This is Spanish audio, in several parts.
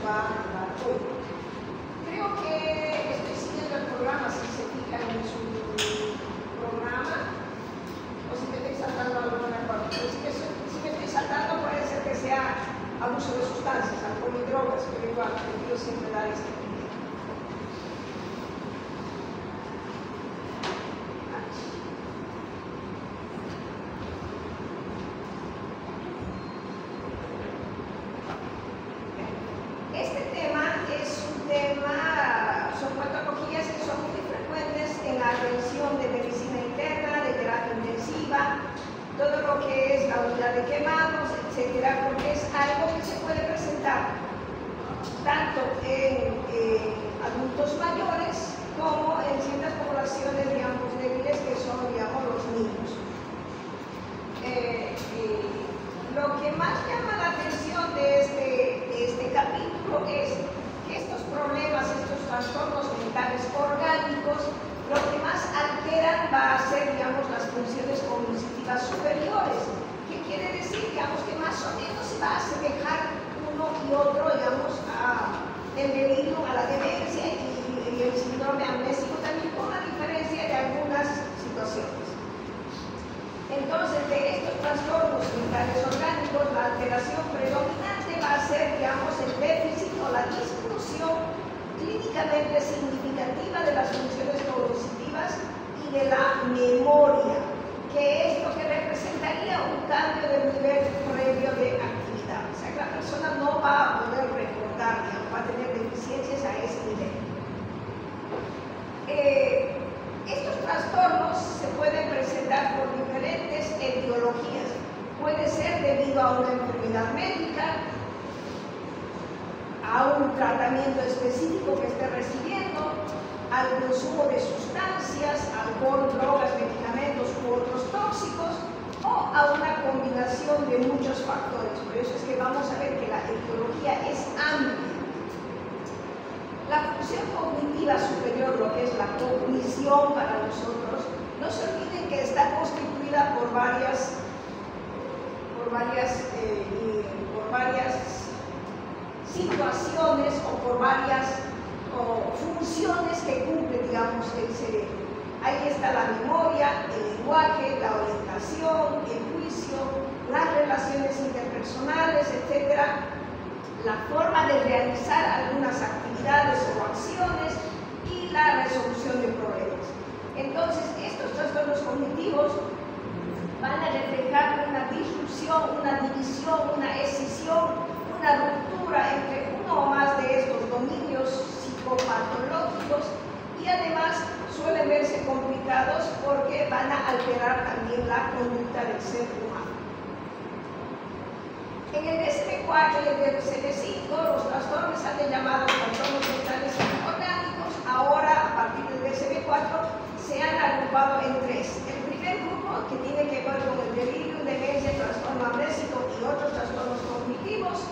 va a hablar hoy. Creo que estoy siguiendo el programa, si se fijan en su programa, o si me estoy saltando alguna parte. Si me estoy saltando, puede ser que sea abuso de sustancias, alcohol y drogas, pero igual, prefiero siempre dar este ejemplo. Situaciones o por varias funciones que cumple, digamos, el cerebro. Ahí está la memoria, el lenguaje, la orientación, el juicio, las relaciones interpersonales, etc. La forma de realizar algunas actividades o acciones y la resolución de problemas. Entonces, estos trastornos cognitivos van a reflejar una disrupción, una división, una escisión, una ruptura entre uno o más de estos dominios psicopatológicos y además suelen verse complicados porque van a alterar también la conducta del ser humano. En el DSM-4 y el DSM-5 los trastornos se han llamado trastornos mentales orgánicos. Ahora, a partir del DSM-4, se han agrupado en tres. El primer grupo, que tiene que ver con el delirio, demencia, trastorno amnésico y otros trastornos cognitivos.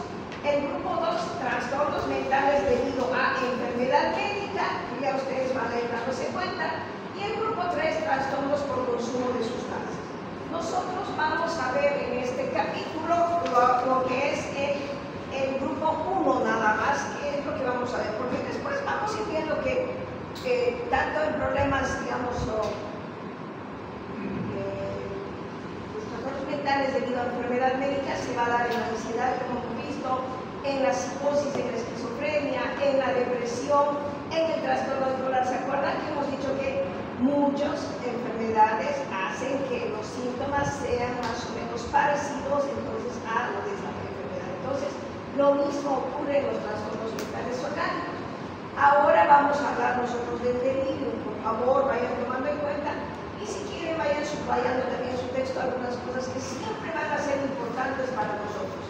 El grupo 2, trastornos mentales debido a enfermedad médica, que ya ustedes van a ir dándose cuenta. Y el grupo 3, trastornos por consumo de sustancias. Nosotros vamos a ver en este capítulo lo que es el grupo 1 nada más, que es lo que vamos a ver, porque después vamos a ir viendo que tanto en problemas, digamos, los trastornos mentales debido a enfermedad médica se va a dar en la ansiedad, como hemos visto, en la psicosis, en la esquizofrenia, en la depresión, en el trastorno bipolar. ¿Se acuerdan que hemos dicho que muchas enfermedades hacen que los síntomas sean más o menos parecidos entonces a lo de esta enfermedad? Entonces, lo mismo ocurre en los trastornos mentales orgánicos. Ahora vamos a hablar nosotros del delirio. Por favor, vayan tomando en cuenta y si quieren vayan subrayando también su texto algunas cosas que siempre van a ser importantes para nosotros.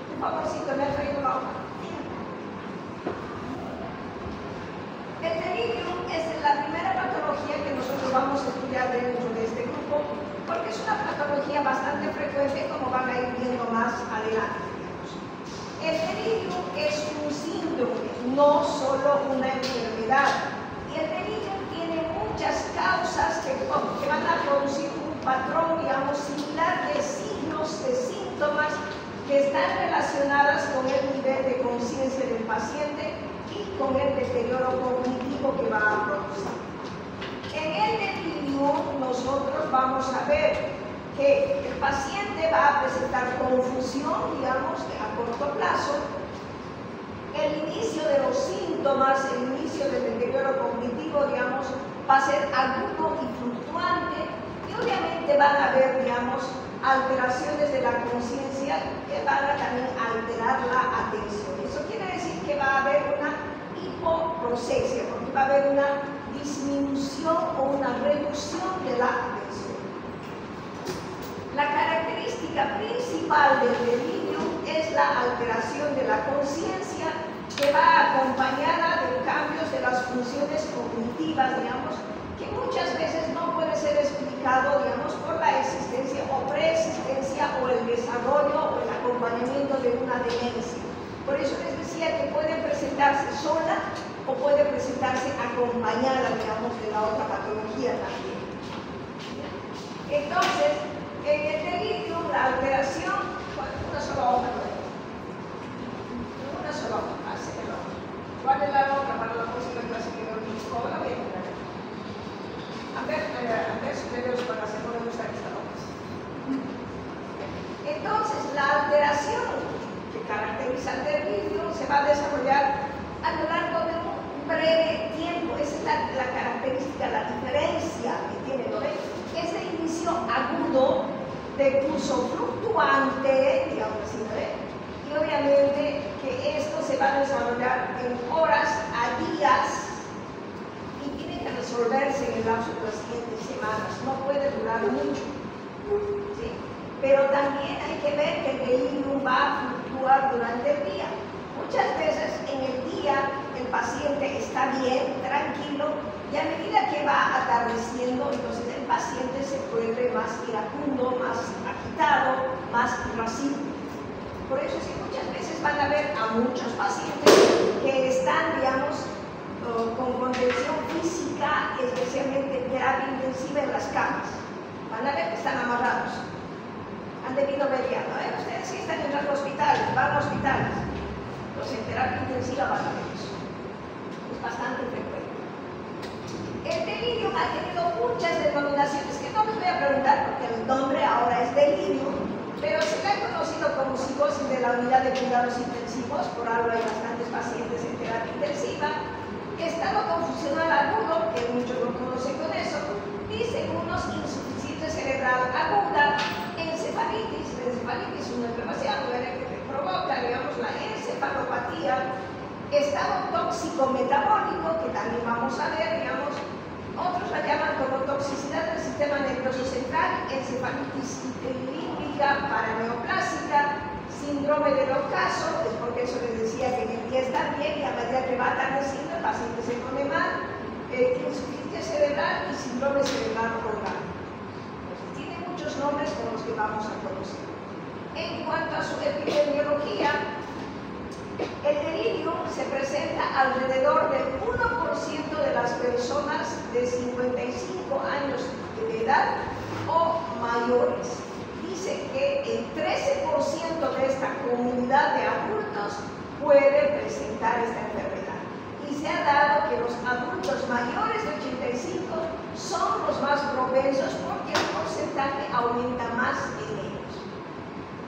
Por favorcito, me ha traído la hoja. El delirio es la primera patología que nosotros vamos a estudiar dentro de este grupo porque es una patología bastante frecuente, como van a ir viendo más adelante. El delirio es un síndrome, no solo una enfermedad. Y el delirio tiene muchas causas que van a producir un patrón, digamos, similar de signos, de síntomas que están relacionadas con el nivel de conciencia del paciente. con el deterioro cognitivo que va a producir. En el delirio nosotros vamos a ver que el paciente va a presentar confusión, digamos, a corto plazo, el inicio de los síntomas, el inicio del deterioro cognitivo, digamos, va a ser agudo y fluctuante, y obviamente van a haber, digamos, alteraciones de la conciencia que van a también alterar la atención. Eso quiere decir que va a haber una hipoprocesia, porque va a haber una disminución o una reducción de la atención. La característica principal del delirio es la alteración de la conciencia, que va acompañada de cambios de las funciones cognitivas, digamos, que muchas veces no puede ser explicado, digamos, por la existencia o preexistencia o el desarrollo o el acompañamiento de una demencia. Por eso les decía que puede presentarse sola o puede presentarse acompañada, digamos, de la otra patología también. Entonces, en el delirio, la alteración, una sola hoja, una sola hoja, ¿cuál es la otra para la próxima clase que no ¿cómo la voy a tener? A ver si tenemos para hacer, no me gusta esta hoja. Entonces, la alteración que caracteriza el delirio se va a desarrollar a lo largo de un breve tiempo. Esa es la característica, la diferencia que tiene, ¿no ven? Es de inicio agudo, de curso fluctuante, digamos así, ¿no ven? Y obviamente que esto se va a desarrollar en horas a días y tiene que resolverse en el lapso de las siguientes semanas. No puede durar mucho, ¿sí? Pero también hay que ver que el delirium va a fluctuar durante el día. Muchas veces en el día el paciente está bien, tranquilo, y a medida que va atardeciendo, entonces el paciente se vuelve más iracundo, más agitado, más irascible. Por eso es que muchas veces van a ver a muchos pacientes que están, digamos, con contención física, especialmente en terapia intensiva en las camas. Van a ver que están amarrados. Han debido mediar, ¿no? Ustedes sí están en los hospitales, van a hospitales. Los en terapia intensiva van a ver eso. Es bastante frecuente. El delirio ha tenido muchas denominaciones que no les voy a preguntar porque el nombre ahora es delirio, pero se le ha conocido como psicosis de la unidad de cuidados intensivos, por algo hay bastantes pacientes en terapia intensiva, estado confusional agudo, que muchos lo conocen con eso, dicen unos insuficiencia cerebral aguda, encefalitis, la encefalitis es una enfermedad que provoca, digamos, la encefalopatía, estado tóxico metabólico, que también vamos a ver, digamos, otros la llaman como toxicidad del sistema nervioso central, encefalitis límbica paraneoplásica, síndrome del ocaso, es porque eso les decía que en el día está bien y a medida que va atardeciendo el paciente se pone mal, insuficiencia cerebral y síndrome cerebral orgánico. Tiene muchos nombres con los que vamos a conocer. En cuanto a su epidemiología, el delirio se presenta alrededor del 1% de las personas de 55 años de edad o mayores. Dice que el 13% de esta comunidad de adultos puede presentar esta enfermedad. Y se ha dado que los adultos mayores de 85 son los más propensos porque el porcentaje aumenta más en ellos.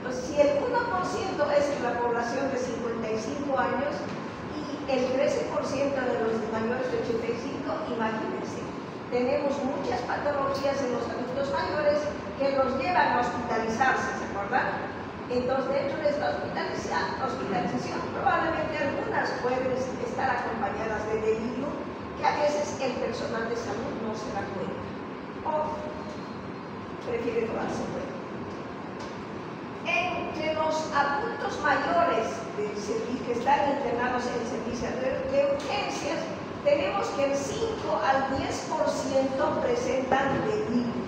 Pues si el 1% es en la población de 55 años y el 13% de los mayores de 85, imagínense, tenemos muchas patologías en los adultos mayores que los llevan a hospitalizarse, ¿se acuerdan? Entonces, dentro de esta hospitalización, probablemente algunas pueden estar acompañadas de delirio, que a veces el personal de salud no se da cuenta o prefiere no darse cuenta. Entre los adultos mayores que están internados en el servicio de urgencias, tenemos que el 5 al 10% presentan delirio.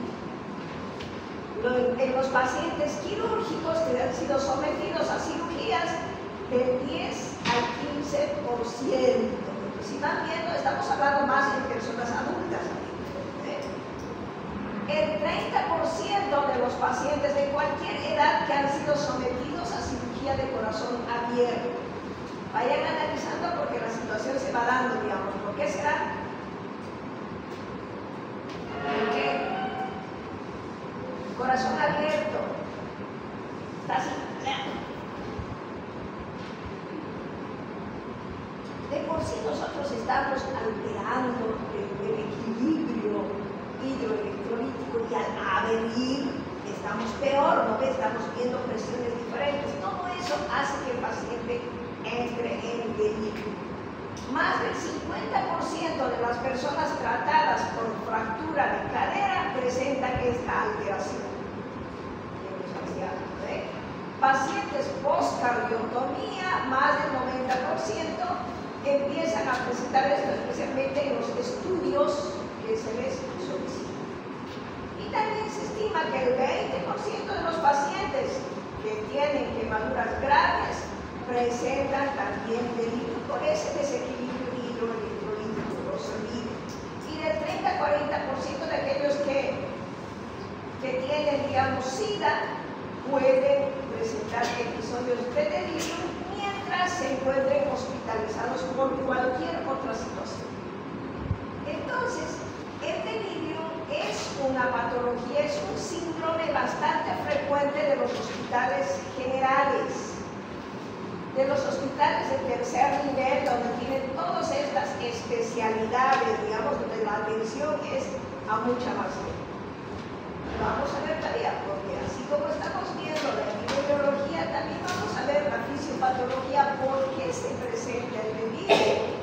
En los pacientes quirúrgicos que han sido sometidos a cirugías, del 10 al 15%. Si van viendo, estamos hablando más en personas adultas. El 30% de los pacientes de cualquier edad que han sido sometidos a cirugía de corazón abierto. Vayan analizando porque la situación se va dando, digamos. ¿Por qué será? ¿Por qué? Corazón abierto. Está así. De por sí nosotros estamos alterando el equilibrio hidroelectrolítico y al abrir estamos peor, ¿no? Estamos viendo presiones diferentes. Todo eso hace que el paciente entre en delirio. Más del 50% de las personas tratadas por fractura de cadera presentan esta alteración. Pacientes post-cardiotomía, más del 90% empiezan a presentar esto, especialmente en los estudios que se les solicita. Y también se estima que el 20% de los pacientes que tienen quemaduras graves presentan también delirio por ese desequilibrio hidroelectrolítico, lo olviden. Y del 30-40% de aquellos que tienen, digamos, SIDA, pueden presentar episodios de delirio mientras se encuentren hospitalizados por cualquier otra situación. Entonces, el delirio es una patología, es un síndrome bastante frecuente de los hospitales generales, de los hospitales de tercer nivel, donde tienen todas estas especialidades, digamos, donde la atención es a mucha más gente. Vamos a ver todavía, porque así como estamos viendo la epidemiología, también vamos a ver la fisiopatología, por qué se presenta el delirio.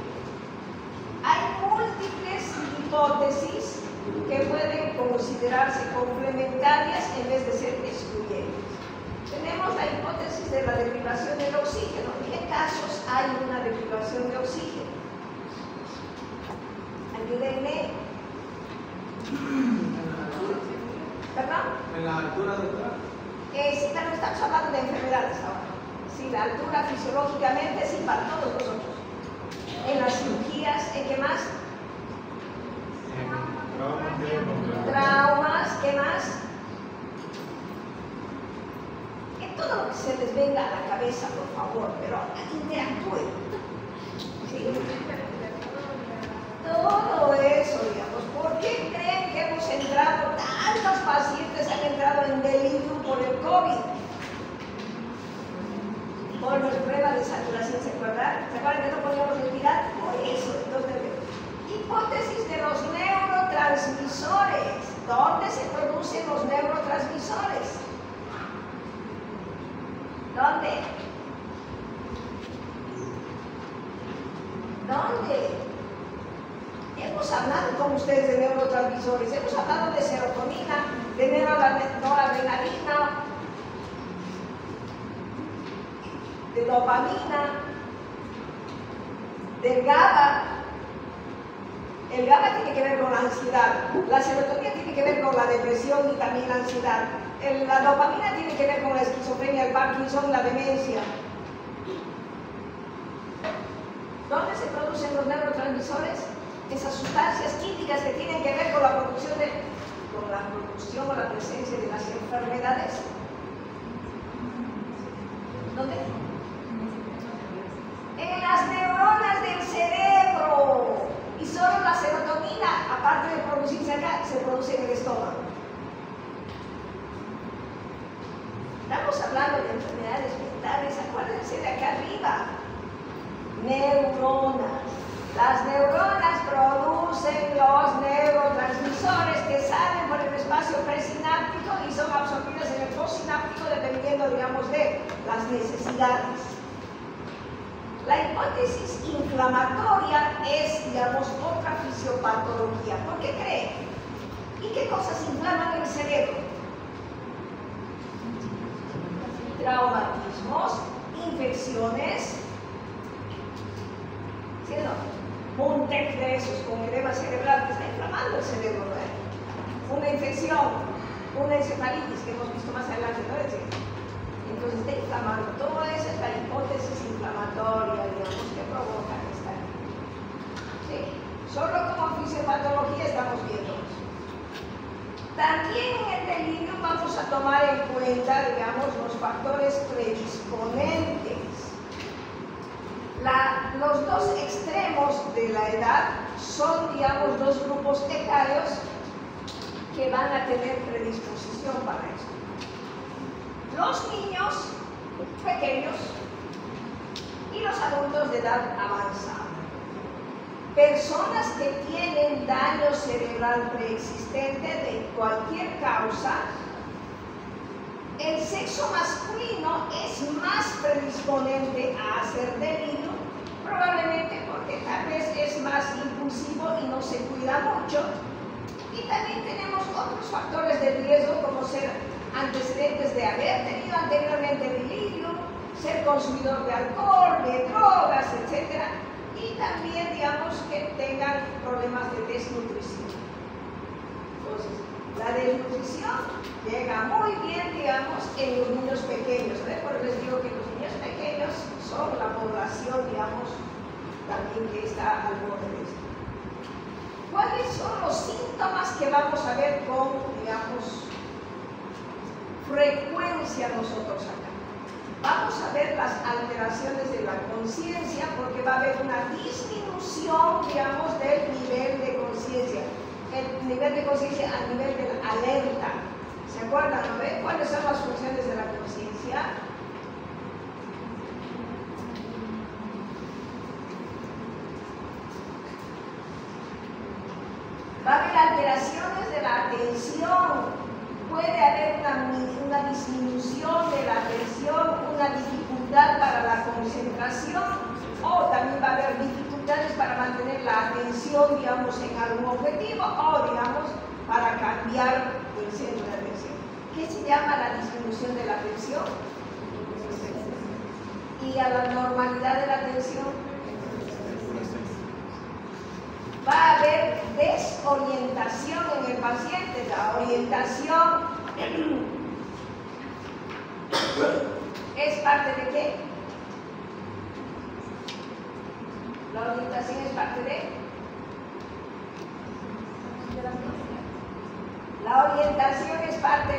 Hay múltiples hipótesis que pueden considerarse complementarias en vez de ser excluyentes. Tenemos la hipótesis de la deprivación del oxígeno. ¿En qué casos hay una deprivación de oxígeno? Ayúdenme. ¿Perdón? ¿En la altura, doctora? Sí, pero estamos hablando de enfermedades ahora. Sí, la altura fisiológicamente sí para todos nosotros. En las cirugías, ¿en qué más? Traumas, ¿qué más? En todo lo que se les venga a la cabeza, por favor, pero interactúen. ¿Sí? Todo eso, digamos. ¿Por qué creen que hemos entrado, tantos pacientes han entrado en delirio por el COVID? Por los pruebas de saturación, ¿se acuerdan? ¿Se acuerdan que no podíamos respirar? Por eso. Entonces, hipótesis de los neurotransmisores. ¿Dónde se producen los neurotransmisores? ¿Dónde? ¿Dónde? Hemos hablado con ustedes de neurotransmisores, hemos hablado de serotonina, de noradrenalina, de dopamina, del GABA. El GABA tiene que ver con la ansiedad, la serotonina tiene que ver con la depresión y también la ansiedad. La dopamina tiene que ver con la esquizofrenia, el Parkinson, la demencia. ¿Dónde se producen los neurotransmisores? Esas sustancias químicas que tienen que ver con la producción o la presencia de las enfermedades. ¿Dónde? En las neuronas del cerebro. Y solo la serotonina, aparte de producirse acá, se produce en el estómago. Estamos hablando de enfermedades mentales, acuérdense de acá arriba. Neuronas. Las neuronas producen los neurotransmisores que salen por el espacio presináptico y son absorbidas en el postsináptico dependiendo, digamos, de las necesidades. La hipótesis inflamatoria es, digamos, otra fisiopatología. ¿Por qué creen? ¿Y qué cosas inflaman el cerebro? Traumatismos, infecciones, ¿sí o no? Un TEC de esos con edema cerebral que está inflamando el cerebro, ¿no? Una infección, una encefalitis que hemos visto más adelante, ¿no? Entonces está inflamando. Todo eso es la hipótesis inflamatoria, digamos, que provoca esta. ¿Sí? Solo como fisiopatología estamos viendo eso. También en el delirio vamos a tomar en cuenta, digamos, los factores predisponentes. los dos extremos de la edad son, digamos, dos grupos etarios que van a tener predisposición para esto. Los niños pequeños y los adultos de edad avanzada. Personas que tienen daño cerebral preexistente de cualquier causa. El sexo masculino es más predisponente a hacer delirio, probablemente porque tal vez es más impulsivo y no se cuida mucho. Y también tenemos otros factores de riesgo, como ser antecedentes de haber tenido anteriormente delirio, ser consumidor de alcohol, de drogas, etc. Y también, digamos, que tengan problemas de desnutrición. Entonces, la desnutrición llega muy bien, digamos, en los niños pequeños. Por eso les digo que los niños pequeños son la población, digamos, también que está al borde de esto. ¿Cuáles son los síntomas que vamos a ver con, digamos, frecuencia nosotros acá? Vamos a ver las alteraciones de la conciencia, porque va a haber una disminución, digamos, del nivel de conciencia. El nivel de conciencia a nivel de la alerta. ¿Se acuerdan, no ven? ¿Cuáles son las funciones de la conciencia? Va a haber alteraciones de la atención. Puede haber una disminución de la atención, una dificultad para la concentración, o también va a haber dificultades para mantener la atención, digamos, en algún objetivo, o, digamos, para cambiar el centro de atención. ¿Qué se llama la disminución de la atención? Y a la normalidad de la atención. Va a haber desorientación en el paciente. La orientación es parte de qué? La orientación es parte de... La orientación es parte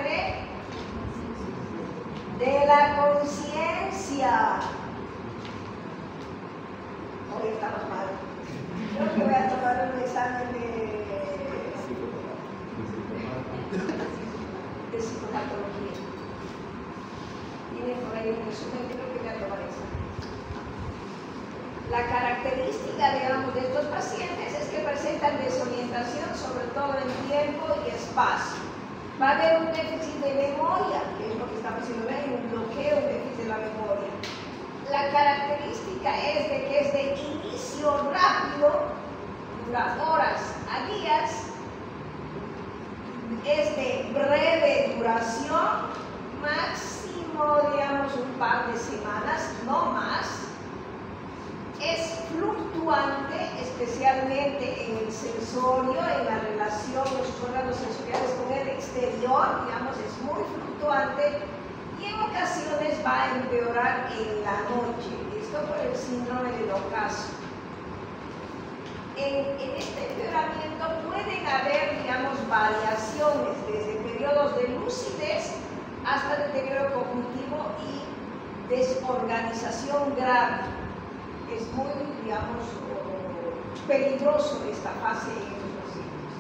de la conciencia. Hoy estamos mal. Creo que voy a tomar un examen de psicopatología. Tiene por ahí un resumen, creo que voy a tomar eso. La característica, digamos, de estos pacientes es que presentan desorientación, sobre todo en tiempo y espacio. Va a haber un déficit de memoria, que es lo que estamos diciendo, un bloqueo, un déficit de la memoria. La característica es de que es de inicio rápido, dura horas a días, es de breve duración, máximo, digamos, un par de semanas, no más. Es fluctuante, especialmente en el sensorio, en la relación de los órganos sensoriales con el exterior, digamos, es muy fluctuante. Y en ocasiones va a empeorar en la noche, esto por el síndrome del ocaso. En este empeoramiento pueden haber, digamos, variaciones desde periodos de lucidez hasta deterioro cognitivo y desorganización grave. Es muy, digamos, peligroso esta fase en los pacientes.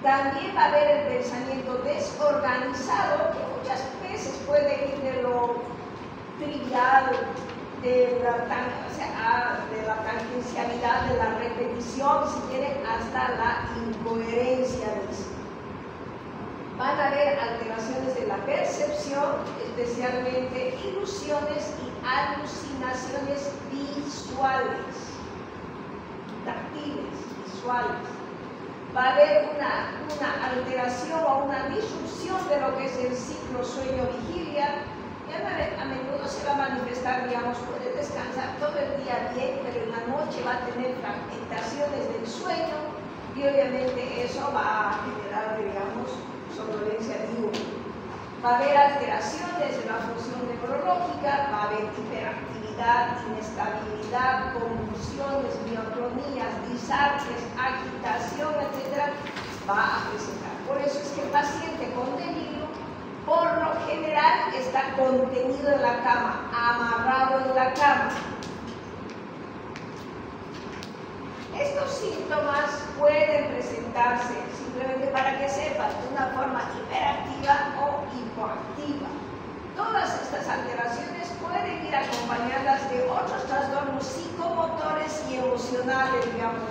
También va a haber el pensamiento desorganizado, que muchas veces puede ir de lo trivial, de la tangencialidad, de la repetición, si quieren, hasta la incoherencia misma. Van a haber alteraciones de la percepción, especialmente ilusiones y alucinaciones visuales, táctiles, visuales. Va a haber una alteración o una disrupción de lo que es el ciclo sueño-vigilia, y a menudo se va a manifestar, digamos, puede descansar todo el día bien, pero en la noche va a tener fragmentaciones del sueño, y obviamente eso va a generar, digamos, somnolencia diurna. Va a haber alteraciones de la función neurológica, va a haber hiperactividad, inestabilidad, convulsiones, mioclonías, disartres, agitación, etc. va a presentar. Por eso es que el paciente con delirio, por lo general, está contenido en la cama, amarrado en la cama. estos síntomas pueden presentarse, simplemente para que sepan, de una forma hiperactiva o hipoactiva. Todas estas alteraciones pueden ir acompañadas de otros trastornos psicomotores y emocionales, digamos,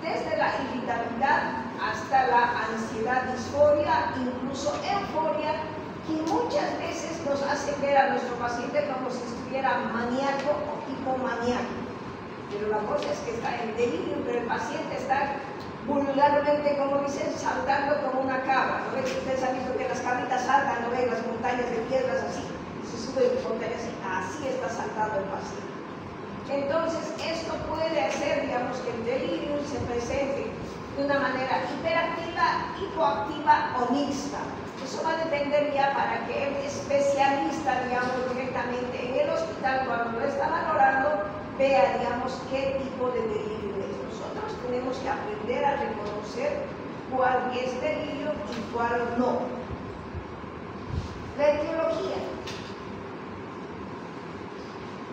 desde la irritabilidad hasta la ansiedad, disforia, incluso euforia, que muchas veces nos hace ver a nuestro paciente como si estuviera maníaco o hipomaníaco. Pero la cosa es que está en delirio, pero el paciente está vulgarmente, como dicen, saltando como una cabra. ¿No ven? Ustedes han visto que las cabritas saltan, ¿no ven? Las montañas de piedras así, y se suben montañas así está saltando el paciente. Entonces, esto puede hacer, digamos, que el delirio se presente de una manera hiperactiva, hipoactiva o mixta. Eso va a depender ya para que el especialista, digamos, directamente en el hospital, cuando lo está valorando, vea, digamos, qué tipo de delirio es. Nosotros tenemos que aprender a reconocer cuál es delirio y cuál no. La etiología.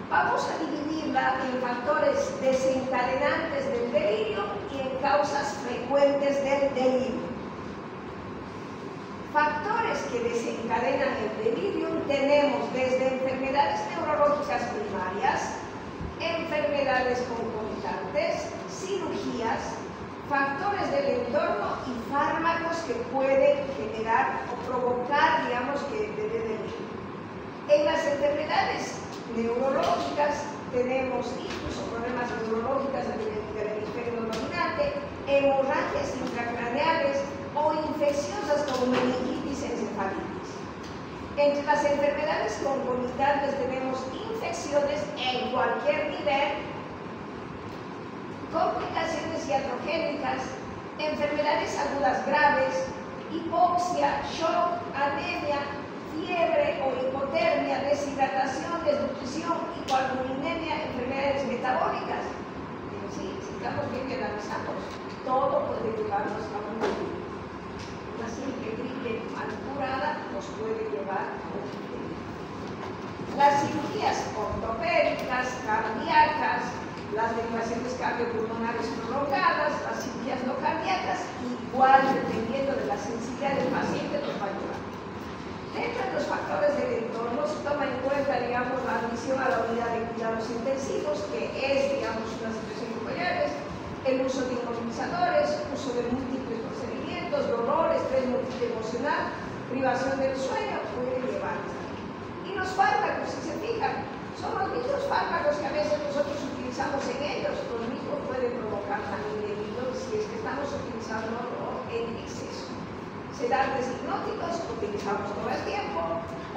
Vamos a dividirla en factores desencadenantes del delirio y en causas frecuentes del delirio. Factores que desencadenan el delirio tenemos desde enfermedades neurológicas primarias, enfermedades concomitantes, cirugías, factores del entorno y fármacos que pueden generar o provocar, digamos, que el delirio. En las enfermedades neurológicas tenemos incluso problemas neurológicos del hemisferio dominante, hemorragias intracraneales o infecciosas como meningitis y encefalitis. Entre las enfermedades concomitantes tenemos infecciones en cualquier nivel, complicaciones iatrogénicas, enfermedades agudas graves, hipoxia, shock, anemia, fiebre o hipotermia, deshidratación, desnutrición, hipoalbuminemia, enfermedades metabólicas. Sí, si estamos bien que analizamos, todo puede llevarnos a un delirio. Una simple gripe mal curada nos puede llevar a un delirio. Las cirugías ortopédicas, cardíacas, las derivaciones cardiopulmonares prolongadas, las cirugías no cardíacas, igual dependiendo de la sensibilidad del paciente, nos va a ayudar. Dentro de los factores del entorno se toma en cuenta, digamos, la admisión a la unidad de cuidados intensivos, que es, digamos, una situación intolerable, el uso de inmovilizadores, uso de múltiples procedimientos, dolor, estrés emocional, privación del sueño, puede llevar. Y los fármacos, si se fijan, son los mismos fármacos que a veces nosotros utilizamos en ellos, los mismos pueden provocar también delirio si es que estamos utilizándolo en exceso. Sedantes hipnóticos, utilizamos todo el tiempo,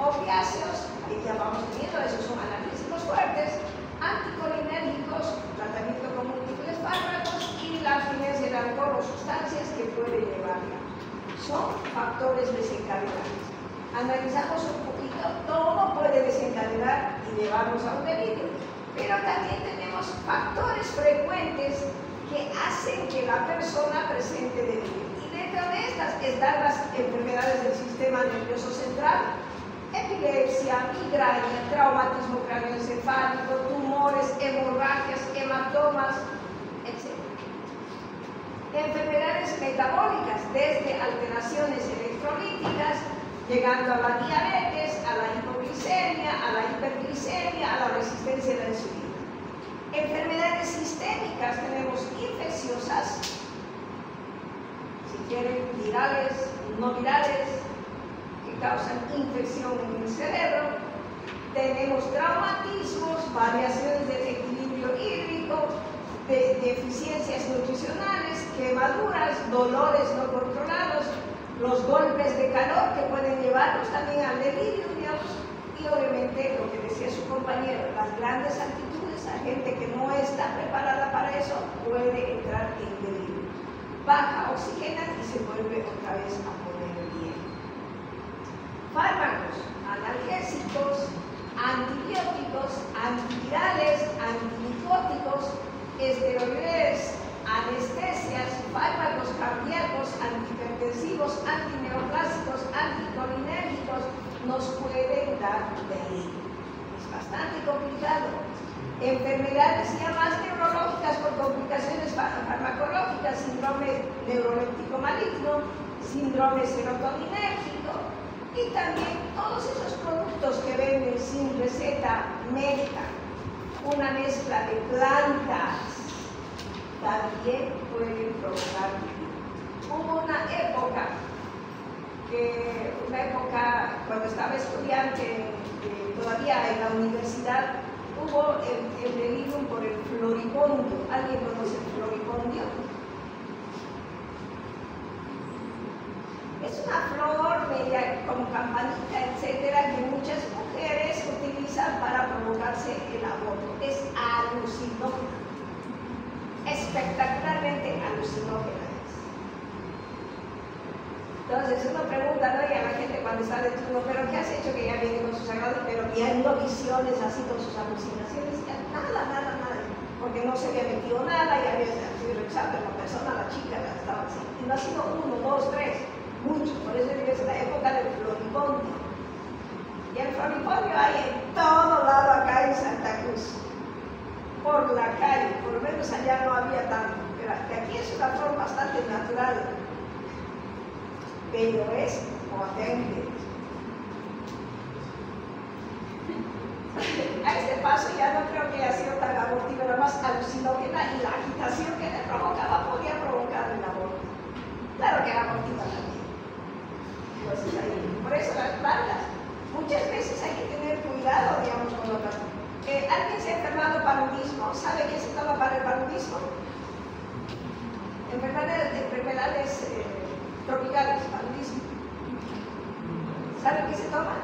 opiáceos, ahí ya vamos teniendo, esos son analgésicos fuertes, anticolinérgicos, tratamiento con múltiples fármacos y la abstinencia de alcohol o sustancias que puede llevar. Son factores desencadenantes. Analizamos un poquito, todo puede desencadenar y llevarnos a un delirio, pero también tenemos factores frecuentes que hacen que la persona presente delirio. Dentro de estas están las enfermedades del sistema nervioso central, epilepsia, migraña, traumatismo craneoencefálico, tumores, hemorragias, hematomas, etc. Enfermedades metabólicas, desde alteraciones electrolíticas, llegando a la diabetes, a la hipoglicemia, a la hiperglicemia, a la resistencia a la insulina. Enfermedades sistémicas tenemos infecciosas, virales, no virales, que causan infección en el cerebro. Tenemos traumatismos, variaciones del equilibrio hídrico, deficiencias nutricionales, quemaduras, dolores no controlados, los golpes de calor que pueden llevarnos también al delirio, digamos, y obviamente lo que decía su compañero, las grandes altitudes, la gente que no está preparada para eso puede entrar en delirio. Baja oxígena y se vuelve otra vez a poner bien. Fármacos, analgésicos, antibióticos, antivirales, antimicóticos, esteroides, anestesias, fármacos cardíacos, antihipertensivos, antineoplásicos, anticolinérgicos, nos pueden dar delirio. Es bastante complicado. Enfermedades ya más neurológicas por complicaciones farmacológicas síndrome neuroléptico maligno, síndrome serotoninérgico y también todos esos productos que venden sin receta médica, una mezcla de plantas, también pueden provocar vivir. Hubo una época cuando estaba estudiante todavía en la universidad, hubo el delirium por el floripondio. ¿Alguien conoce el floripondio? Es una flor media como campanita, etcétera, que muchas mujeres utilizan para provocarse el aborto. Es alucinógena, espectacularmente alucinógena. Entonces uno pregunta, ¿no? Y a la gente cuando está de turno, ¿pero qué has hecho? Que ya viene con sus sagrados, pero viendo visiones así con sus alucinaciones, nada, porque no se había metido nada, y había sido revisado, pero la persona, la chica, estaba así. Y no ha sido 1, 2, 3, muchos, por eso digo, es la época del floripondio. Y el floripondio hay en todo lado acá en Santa Cruz, por la calle, por lo menos allá no había tanto, pero aquí es una flor bastante natural, pero es potente. A este paso ya no creo que haya sido tan abortiva, era más alucinógena, y la agitación que le provocaba podía provocar el aborto. Claro que era abortiva también. Entonces, por eso las plantas, muchas veces hay que tener cuidado, digamos, con lo que ¿alguien se ha enfermado paludismo? ¿Sabe qué se toma para el paludismo? Enfermedades tropicales, paludismo. ¿Saben qué se toma?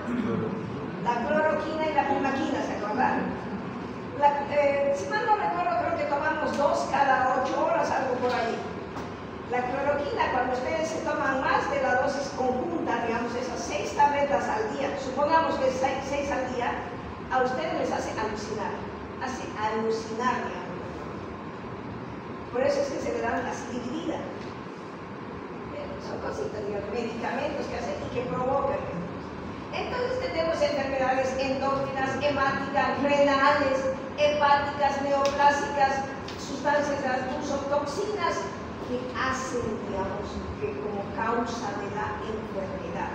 La cloroquina y la primaquina, ¿se acuerdan? Si mal no recuerdo, creo que tomamos 2 cada 8 horas, algo por ahí. La cloroquina, cuando ustedes se toman más de la dosis conjunta, digamos esas 6 tabletas al día, supongamos que 6 al día, a ustedes les hace alucinar, digamos. Por eso es que se le dan así dividida. Son cositas, digamos, medicamentos que hacen y que provocan. Entonces tenemos enfermedades endócrinas, hemáticas, renales, hepáticas, neoplásicas, sustancias de uso, toxinas que hacen, digamos, que como causa de la enfermedad.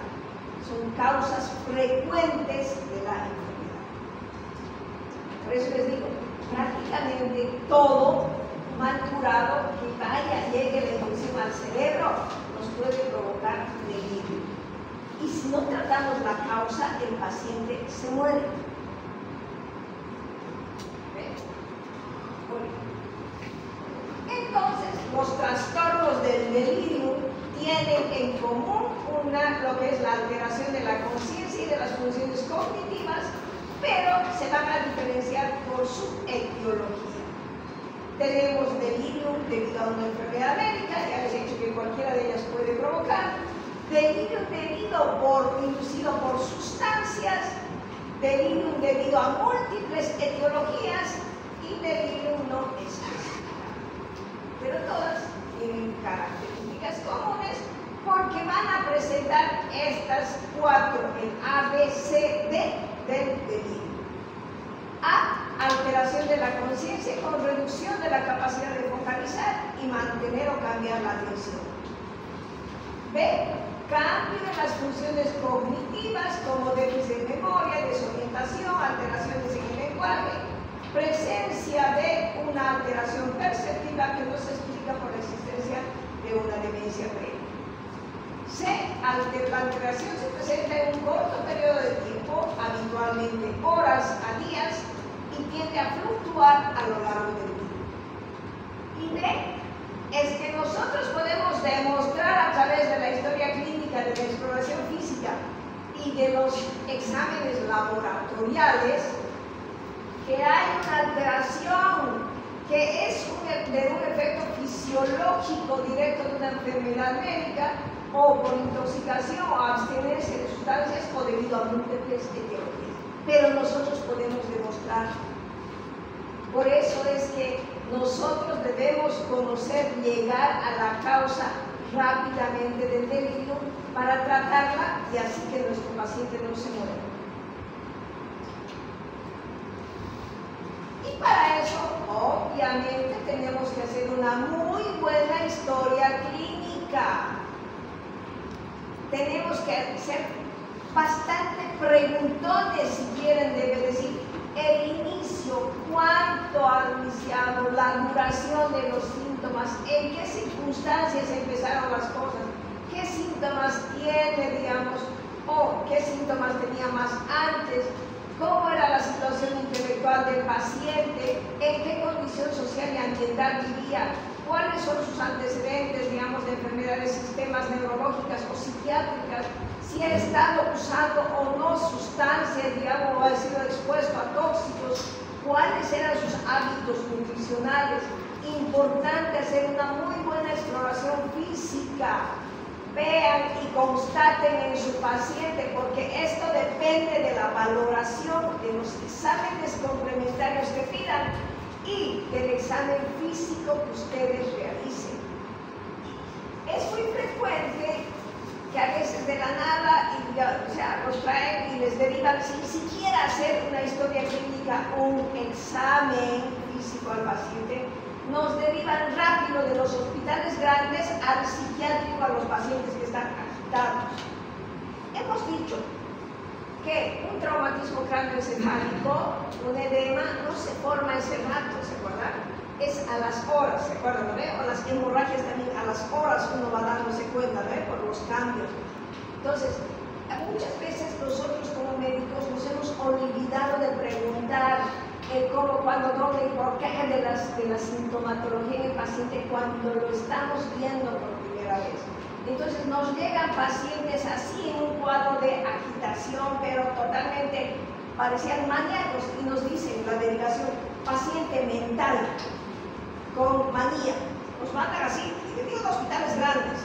Son causas frecuentes de la enfermedad. Por eso les digo, prácticamente todo mal curado que llegue la infección al cerebro nos puede provocar delirio. Y si no tratamos la causa, el paciente se muere. Entonces, los trastornos del delirio tienen en común lo que es la alteración de la conciencia y de las funciones cognitivas, pero se van a diferenciar por su etiología. Tenemos delirium debido a una enfermedad médica, ya les he dicho que cualquiera de ellas puede provocar. Delirium inducido por sustancias, delirium debido a múltiples etiologías y delirium no específica. Pero todas tienen características comunes porque van a presentar estas 4, el A, B, C, D del delirio. A, alteración de la conciencia con reducción de la capacidad de focalizar y mantener o cambiar la atención. B, cambio en las funciones cognitivas como déficit de memoria, desorientación, alteraciones en el lenguaje, presencia de una alteración perceptiva que no se explica por la existencia de una demencia previa. C, la alteración se presenta en un corto periodo de tiempo, habitualmente horas a días, y tiende a fluctuar a lo largo del día. Y D, es que nosotros podemos demostrar a través de la historia clínica, de la exploración física y de los exámenes laboratoriales que hay una alteración que es de un efecto fisiológico directo de una enfermedad médica o por intoxicación o abstinencia de sustancias o debido a múltiples etiologías. Pero nosotros podemos demostrar. Por eso es que nosotros debemos conocer, llegar a la causa rápidamente del delirio para tratarla y así que nuestro paciente no se muera. Y para eso, obviamente, tenemos que hacer una muy buena historia clínica. Tenemos que ser bastante preguntones, si quieren, debe decir, el inicio, cuánto ha iniciado, la duración de los síntomas, en qué circunstancias empezaron las cosas, qué síntomas tiene, digamos, o qué síntomas tenía más antes, cómo era la situación intelectual del paciente, en qué condición social y ambiental vivía, cuáles son sus antecedentes, digamos, de enfermedades, sistemas neurológicas o psiquiátricas, si ha estado usando o no sustancias, digamos, o ha sido expuesto a tóxicos, cuáles eran sus hábitos nutricionales. Importante hacer una muy buena exploración física. Vean y constaten en su paciente, porque esto depende de la valoración de los exámenes complementarios que pidan y del examen físico que ustedes realicen. Es muy frecuente que a veces de la nada los traen y les derivan sin siquiera hacer una historia clínica, un examen físico al paciente. Nos derivan rápido de los hospitales grandes al psiquiátrico a los pacientes que están agitados. Hemos dicho que un traumatismo cráneoencefálico, un edema, no se forma ese rato, ¿se acuerdan? Es a las horas, ¿se acuerdan? ¿No? O las hemorragias también a las horas uno va dándose cuenta, ¿no? Por los cambios. Entonces, muchas veces nosotros como médicos nos hemos olvidado de preguntar el cómo, cuándo, dónde y por qué de la sintomatología en el paciente cuando lo estamos viendo por primera vez. Entonces nos llegan pacientes así en un cuadro de agitación, pero totalmente parecían maníacos, y nos dicen la derivación, paciente mental con manía. Nos mandan así, y digo hospitales grandes,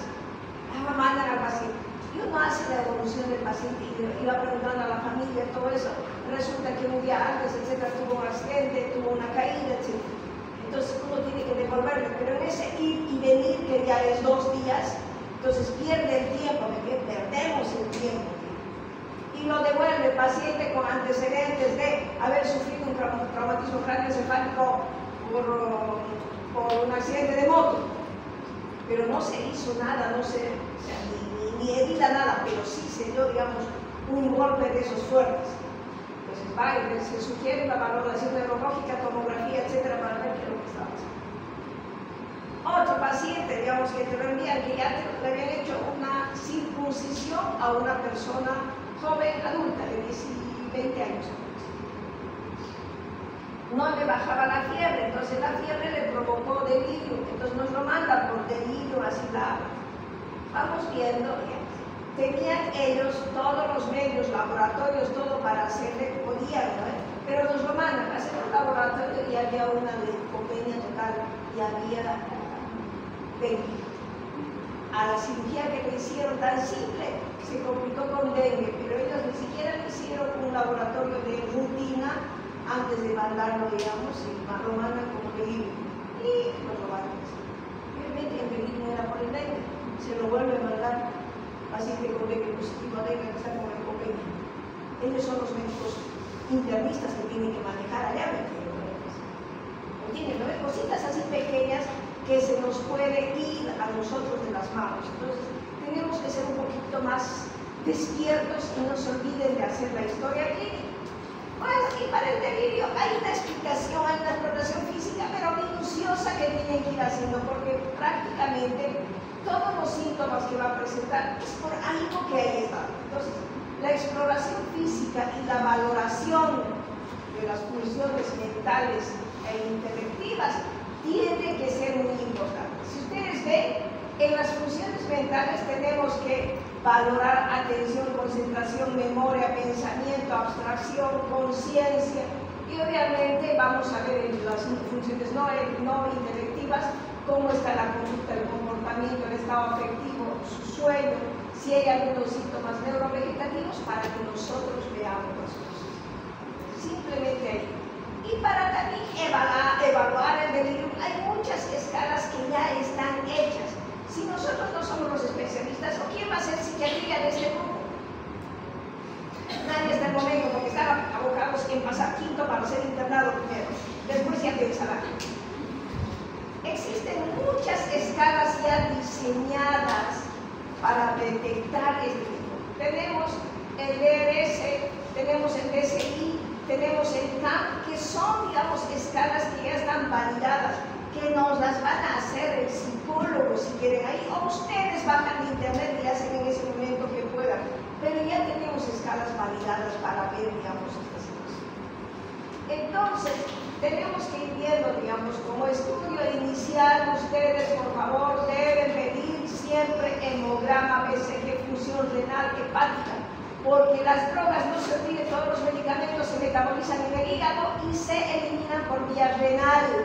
mandan al paciente. Y uno hace la evolución del paciente y va preguntando a la familia todo eso. Resulta que un día antes, etcétera, tuvo un accidente, tuvo una caída, etcétera. Entonces uno tiene que devolverle, pero en ese ir y venir, que ya es 2 días, entonces pierde el tiempo, perdemos el tiempo. Y lo devuelve el paciente con antecedentes de haber sufrido un traumatismo cráneoencefálico por un accidente de moto. Pero no se hizo nada, no se, ni herida nada, pero sí se dio, digamos, un golpe de esos fuertes. Entonces va y se sugiere una valoración neurológica, tomografía, etcétera, para ver qué es lo que está pasando. Otro paciente, digamos, que te lo envían, que ya le habían hecho una circuncisión a una persona joven, adulta, de 20 años. No le bajaba la fiebre, entonces la fiebre le provocó delirio, entonces nos lo mandan por delirio, así la vamos viendo. Tenían ellos todos los medios, laboratorios, todo para hacerle, podían, ¿no? Pero nos lo mandan a hacer un laboratorio y había una leucopenia total y había dengue. A la cirugía que le hicieron tan simple, se complicó con dengue, pero ellos ni siquiera le hicieron un laboratorio de rutina antes de mandarlo, digamos, y lo mandan como delirio. Y nos lo mandan. Obviamente el delirio no era por el dengue, se lo vuelve a mandar paciente con dengue positivo, dengue que está con leucopenia. Ellos son los médicos internistas que tienen que manejar allá, ¿me entienden? ¿No? Cositas así pequeñas que se nos puede ir a nosotros de las manos. Entonces, tenemos que ser un poquito más despiertos y no se olviden de hacer la historia clínica. Bueno, y para el delirio hay una explicación, hay una exploración física, pero minuciosa que tienen que ir haciendo, porque prácticamente todos los síntomas que va a presentar es por algo que ahí está. Entonces, la exploración física y la valoración de las funciones mentales e intelectivas tiene que ser muy importante. Si ustedes ven, en las funciones mentales tenemos que valorar atención, concentración, memoria, pensamiento, abstracción, conciencia, y obviamente vamos a ver en las funciones no intelectivas cómo está la conducta, el comportamiento, el estado afectivo, su sueño, si hay algunos síntomas neurovegetativos para que nosotros veamos las cosas. Simplemente ahí. Y para también evaluar el delirio, hay muchas escalas que ya están hechas. Si nosotros no somos los especialistas, ¿o quién va a ser psiquiatría de este grupo? Nadie hasta el momento, porque estaban abocados en pasar quinto para ser internado primero. Después ya pensarán. diseñadas para detectar este tipo. Tenemos el DRS, tenemos el DSI, tenemos el CAM, que son, digamos, escalas que ya están validadas, que nos las van a hacer el psicólogo si quieren ahí, o ustedes bajan de internet y hacen en ese momento que puedan, pero ya tenemos escalas validadas para ver, digamos, esta situación. Entonces, tenemos que ir viendo, digamos, como estudio inicial, ustedes, por favor, deben pedir siempre hemograma, BCG, función renal, hepática, porque las drogas, no se olviden, todos los medicamentos se metabolizan en el hígado y se eliminan por vía renal.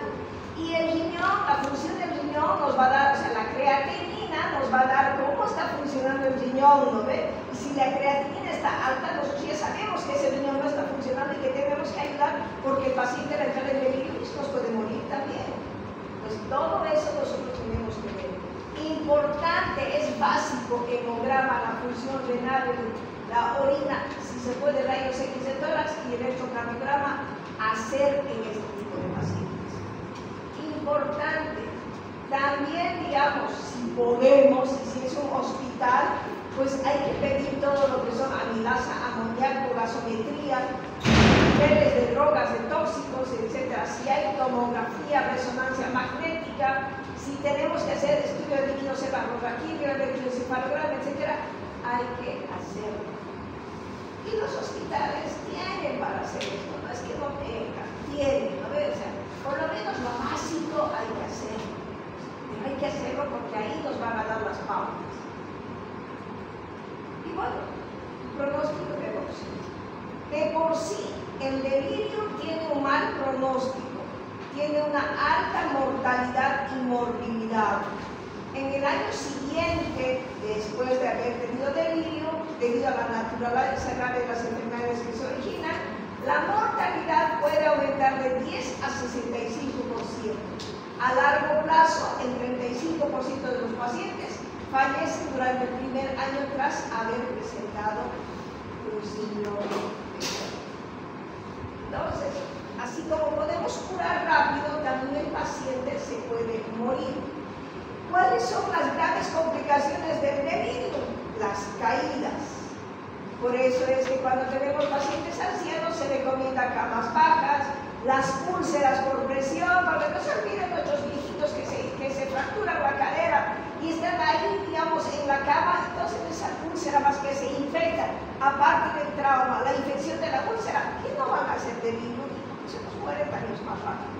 Y el riñón, la función del riñón nos va a dar, o sea, la creatinina nos va a dar cómo está funcionando el riñón, ¿no ve? Y si la creatinina está alta, nosotros ya sabemos que ese riñón no está funcionando y que tenemos que ayudar porque el paciente al entrar en delirio nos puede morir también. Pues todo eso nosotros tenemos que ver. Importante, es básico, hemograma, la función renal, la orina, si se puede, rayos X de tórax y electrocardiograma, hacer en este tipo de pacientes. Importante, también, digamos, si podemos, si es un hospital, pues hay que pedir todo lo que son amilasa, amoníaco, gasometría, niveles de drogas, de tóxicos, etc. Si hay tomografía, resonancia magnética, si tenemos que hacer estudio de líquido cerebroraquídeo, electroencefalograma, etc., hay que hacerlo. Y los hospitales tienen para hacer esto, no es que no tengan, tienen, ¿no ves? O sea, por lo menos lo básico hay que hacerlo. Pero hay que hacerlo porque ahí nos van a dar las pautas. Y bueno, pronóstico de evolución. De por sí, el delirio tiene un mal pronóstico, tiene una alta mortalidad y morbilidad. En el año siguiente, después de haber tenido delirio, debido a la naturaleza de las enfermedades que se originan, la mortalidad puede aumentar de 10 a 65%. A largo plazo, el 35% de los pacientes fallecen durante el primer año tras haber presentado un síndrome. Entonces, así como podemos curar rápido, también el paciente se puede morir. ¿Cuáles son las graves complicaciones del delirio? Las caídas. Por eso es que cuando tenemos pacientes ancianos se recomienda camas bajas, las úlceras por presión, porque no se olviden nuestros viejitos que se fracturan la cadera y están ahí, digamos, en la cama, entonces esa úlcera más que se infecta, aparte del trauma, la infección de la úlcera, ¿qué no van a hacer delirio? Se nos mueren años más rápido.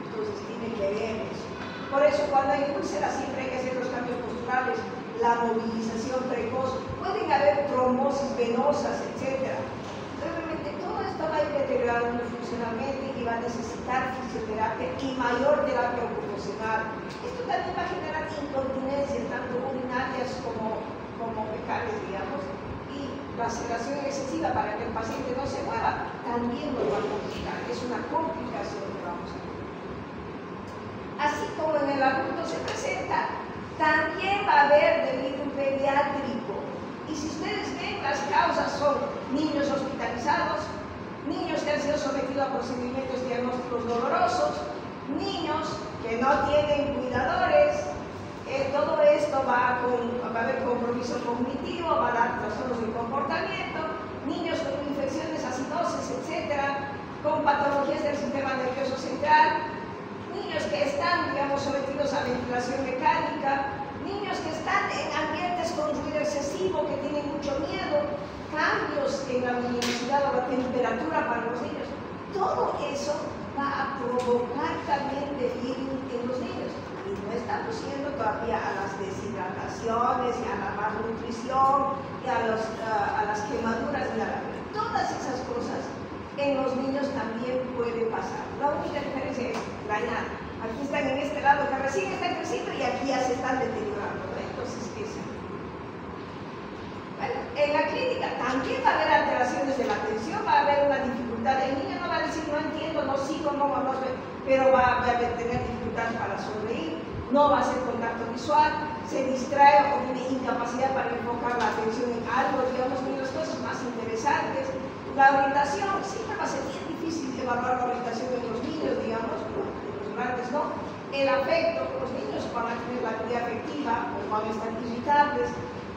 Entonces tiene que ver eso. Por eso cuando hay úlceras siempre hay que hacer los cambios posturales, la movilización precoz, pueden haber trombosis venosas, etc. Realmente todo esto va a ir deteriorando funcionalmente y va a necesitar fisioterapia y mayor terapia ocupacional. Esto también va a generar incontinencias, tanto urinarias como fecales, digamos, y la sedación excesiva para que el paciente no se mueva, también lo va a complicar. Es una complicación que vamos a tener. Así como en el adulto se presenta, también va a haber delirio pediátrico. Y si ustedes ven, las causas son niños hospitalizados, niños que han sido sometidos a procedimientos diagnósticos dolorosos, niños que no tienen cuidadores. Todo esto va a haber compromiso cognitivo, va a dar trastornos del comportamiento, niños con infecciones, acidosis, etc., con patologías del sistema nervioso central, niños que están, digamos, sometidos a ventilación mecánica, niños que están en ambientes con ruido excesivo, que tienen mucho miedo, cambios en la luminosidad o la temperatura para los niños. Todo eso va a provocar también delirio en los niños. Y no estamos yendo todavía a las deshidrataciones, y a la malnutrición, y a las quemaduras de la piel. Todas esas cosas en los niños también puede pasar. La única diferencia es la edad. Aquí están en este lado que recién están creciendo y aquí ya se están deteriorando, ¿no? Entonces, esa. Bueno, en la clínica también va a haber alteraciones de la atención, va a haber una dificultad. El niño no va a decir, no entiendo, no sigo, no vamos a ver, pero va a tener dificultades para sonreír, no va a hacer contacto visual, se distrae o tiene incapacidad para enfocar la atención en algo, digamos, en las cosas más interesantes. La orientación siempre va a ser bien difícil evaluar la orientación de los niños, digamos, de los grandes no, el afecto, los niños van a tener la actividad afectiva o van a estar irritables.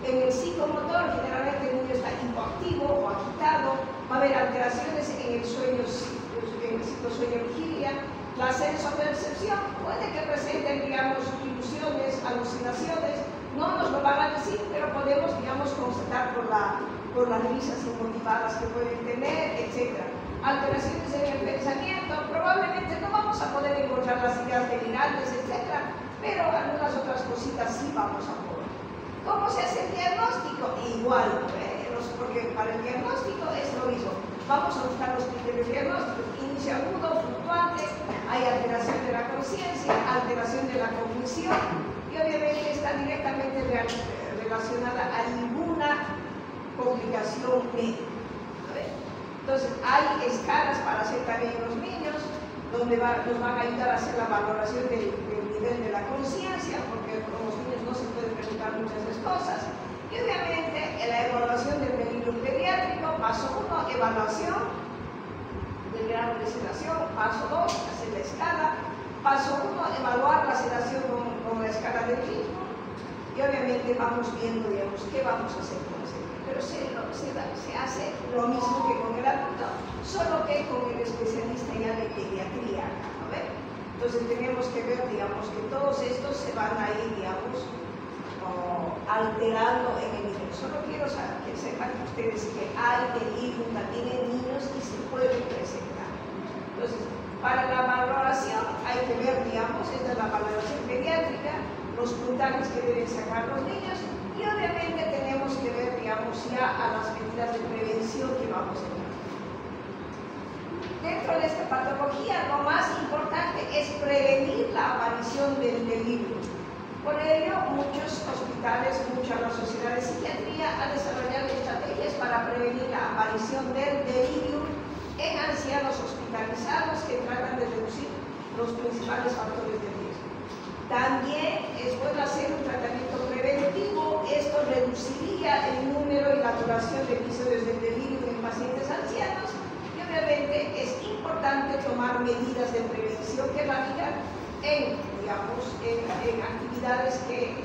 En el psicomotor, generalmente el niño está hipoactivo o agitado, va a haber alteraciones en el sueño, en el ciclosueño-vigilia. La sensopercepción puede que presenten, digamos, ilusiones, alucinaciones, no nos lo van a decir, pero podemos, digamos, constatar por las risas inmotivadas que pueden tener, etc. Alteraciones en el pensamiento, probablemente no vamos a poder encontrar las ideas delirantes, etc., pero algunas otras cositas sí vamos a poder. ¿Cómo se hace el diagnóstico? Igual, porque para el diagnóstico es lo mismo. Vamos a buscar los criterios diagnósticos: inicio agudo, fluctuante, hay alteración de la conciencia, alteración de la cognición, y obviamente está directamente relacionada a ninguna complicación médica. Entonces, hay escalas para hacer también los niños, donde nos van a ayudar a hacer la valoración del nivel de la conciencia, porque con los niños no se pueden preguntar muchas cosas. Y obviamente en la evaluación del delirium pediátrico, paso 1, evaluación del grado de sedación, paso 2, hacer la escala, paso 1, evaluar la sedación con la escala del ritmo, y obviamente vamos viendo, digamos, qué vamos a hacer con ese niño. Pero se hace lo mismo que con el adulto, solo que con el especialista ya de pediatría, ¿no ven? Entonces tenemos que ver, digamos, que todos estos se van a ir, digamos, alterando en el niño. Solo quiero que sepan ustedes que hay delirium también en niños y se puede presentar. Entonces, para la valoración hay que ver, digamos, esta es la valoración pediátrica, los puntajes que deben sacar los niños, y obviamente tenemos que ver, digamos, ya a las medidas de prevención que vamos a tener. Dentro de esta patología, lo más importante es prevenir la aparición del delirio. Por ello, muchos hospitales, muchas las sociedades de psiquiatría han desarrollado estrategias para prevenir la aparición del delirium en ancianos hospitalizados, que tratan de reducir los principales factores de riesgo. También es bueno hacer un tratamiento preventivo. Esto reduciría el número y la duración de episodios de delirium en pacientes ancianos, y obviamente es importante tomar medidas de prevención que radican en, digamos, en actividades que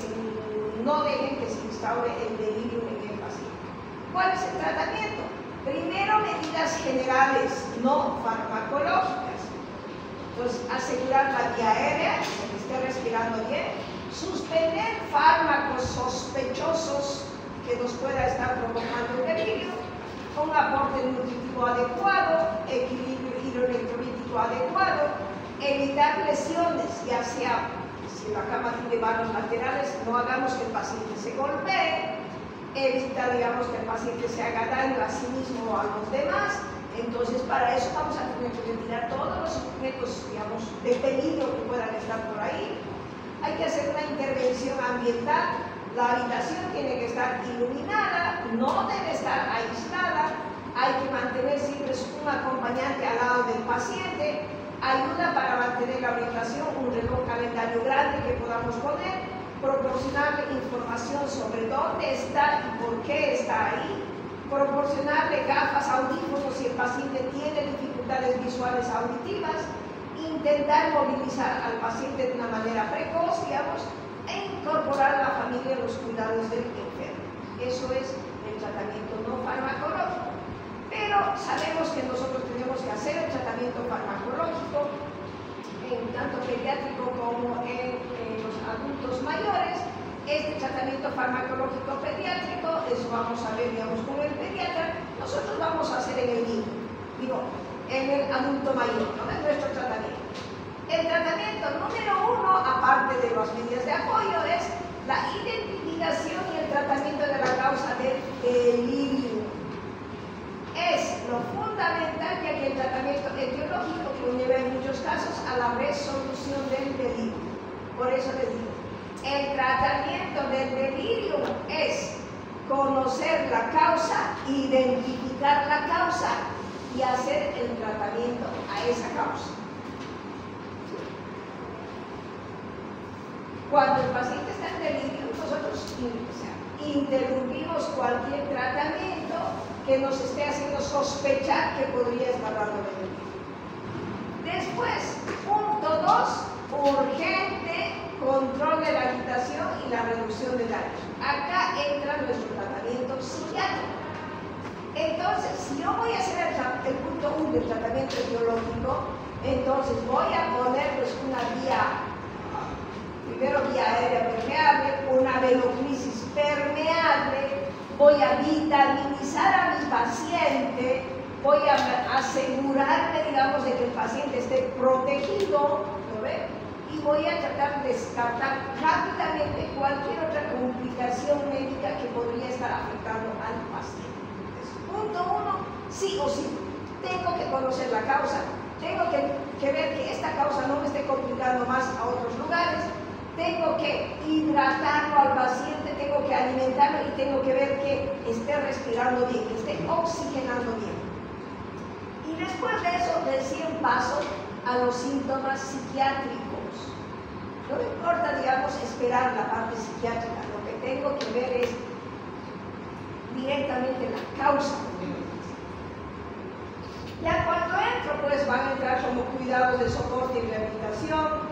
no dejen que se instaure el delirium en el paciente. ¿Cuál es el tratamiento? Primero, medidas generales, no farmacológicas. Entonces, asegurar la vía aérea, que se esté respirando bien, suspender fármacos sospechosos que nos pueda estar provocando el delirio, un aporte nutritivo adecuado, equilibrio hidroelectrolítico adecuado, evitar lesiones, ya sea, si la cama tiene vanos laterales, no hagamos que el paciente se golpee, evita, digamos, que el paciente se haga daño a sí mismo o a los demás. Entonces, para eso vamos a tener que retirar todos los objetos, digamos, de peligro que puedan estar por ahí. Hay que hacer una intervención ambiental. La habitación tiene que estar iluminada, no debe estar aislada, hay que mantener siempre un acompañante al lado del paciente. Ayuda para mantener la orientación, un reloj calendario grande que podamos poner, proporcionarle información sobre dónde está y por qué está ahí, proporcionarle gafas, audífonos si el paciente tiene dificultades visuales auditivas, intentar movilizar al paciente de una manera precoz, digamos, e incorporar a la familia en los cuidados del enfermo. Eso es el tratamiento no farmacológico. Pero sabemos que nosotros tenemos que hacer el tratamiento farmacológico, tanto pediátrico como en los adultos mayores. Este tratamiento farmacológico pediátrico, eso vamos a ver, digamos, con el pediatra. Nosotros vamos a hacer en el niño, digo, en el adulto mayor, ¿no? Es nuestro tratamiento. El tratamiento número 1, aparte de las medidas de apoyo, es la identificación y el tratamiento de la causa del delirio. Es lo fundamental, ya que el tratamiento etiológico conlleva en muchos casos a la resolución del delirio. Por eso les digo, el tratamiento del delirio es conocer la causa, identificar la causa y hacer el tratamiento a esa causa. Cuando el paciente está en delirio, nosotros interrumpimos cualquier tratamiento que nos esté haciendo sospechar que podría estar dando delirio. Después, punto 2, urgencia y la reducción de daños. Acá entra nuestro tratamiento psiquiátrico. Entonces, si yo voy a hacer el punto 1 del tratamiento etiológico, entonces voy a poner pues, una vía, primero vía aérea permeable, una venoclisis permeable, voy a vitaminizar a mi paciente, voy a asegurarme, digamos, de que el paciente esté protegido, ¿lo ven? Y voy a tratar de descartar rápidamente cualquier otra complicación médica que podría estar afectando al paciente. Punto 1, sí o sí, tengo que conocer la causa, tengo que ver que esta causa no me esté complicando más a otros lugares, tengo que hidratarlo al paciente, tengo que alimentarlo y tengo que ver que esté respirando bien, que esté oxigenando bien. Y después de eso, recién paso a los síntomas psiquiátricos. No me importa, digamos, esperar la parte psiquiátrica, lo que tengo que ver es directamente la causa. Ya cuando entro, pues van a entrar como cuidados de soporte y rehabilitación.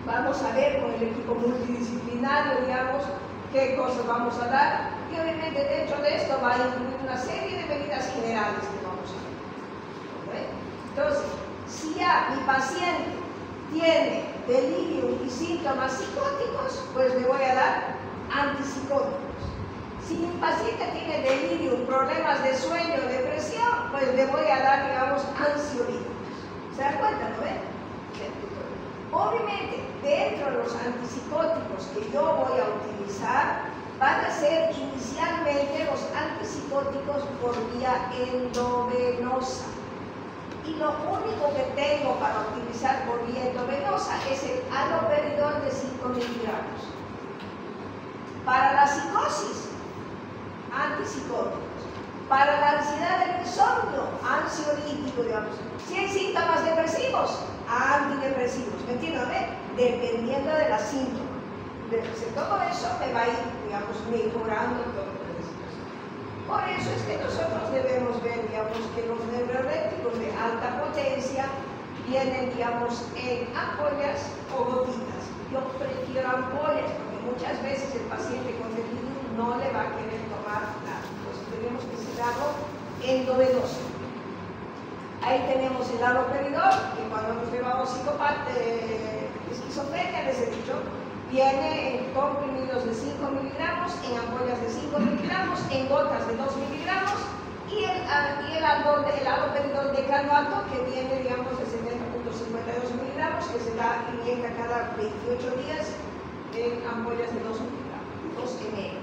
Vamos a ver con el equipo multidisciplinario, digamos, qué cosas vamos a dar. Y obviamente dentro de esto va a incluir una serie de medidas generales que vamos a ver. Entonces, si ya mi paciente tiene delirio y síntomas psicóticos, pues le voy a dar antipsicóticos. Si mi paciente tiene delirio, problemas de sueño, depresión, pues le voy a dar, digamos, ansiolíticos. ¿Se dan cuenta, no ven? Obviamente, dentro de los antipsicóticos que yo voy a utilizar, van a ser inicialmente los antipsicóticos por vía endovenosa. Y lo único que tengo para utilizar por vía endovenosa es el haloperidol de 5 miligramos. Para la psicosis, antipsicóticos. Para la ansiedad del insomnio, ansiolítico, digamos. Si hay síntomas depresivos, antidepresivos. ¿Me entienden? Dependiendo de los síntomas. Todo eso me va a ir, digamos, mejorando todo el proceso. Por eso es que nosotros debemos ver, digamos, que los neurolépticos de alta potencia vienen, digamos, en ampollas o gotitas. Yo prefiero ampollas porque muchas veces el paciente con delirio no le va a querer tomar nada. Entonces tenemos que darlo endovenoso. Ahí tenemos el haloperidol, que cuando nos llevamos esquizofrenia, les he dicho, viene en comprimidos de 5 miligramos, en ampollas de 5 miligramos, en gotas de 2 miligramos, y el haloperidol de decanoato, que viene, digamos, de 70.52 miligramos, que se da inyecta cada 28 días en ampollas de 2 miligramos, 2 ml.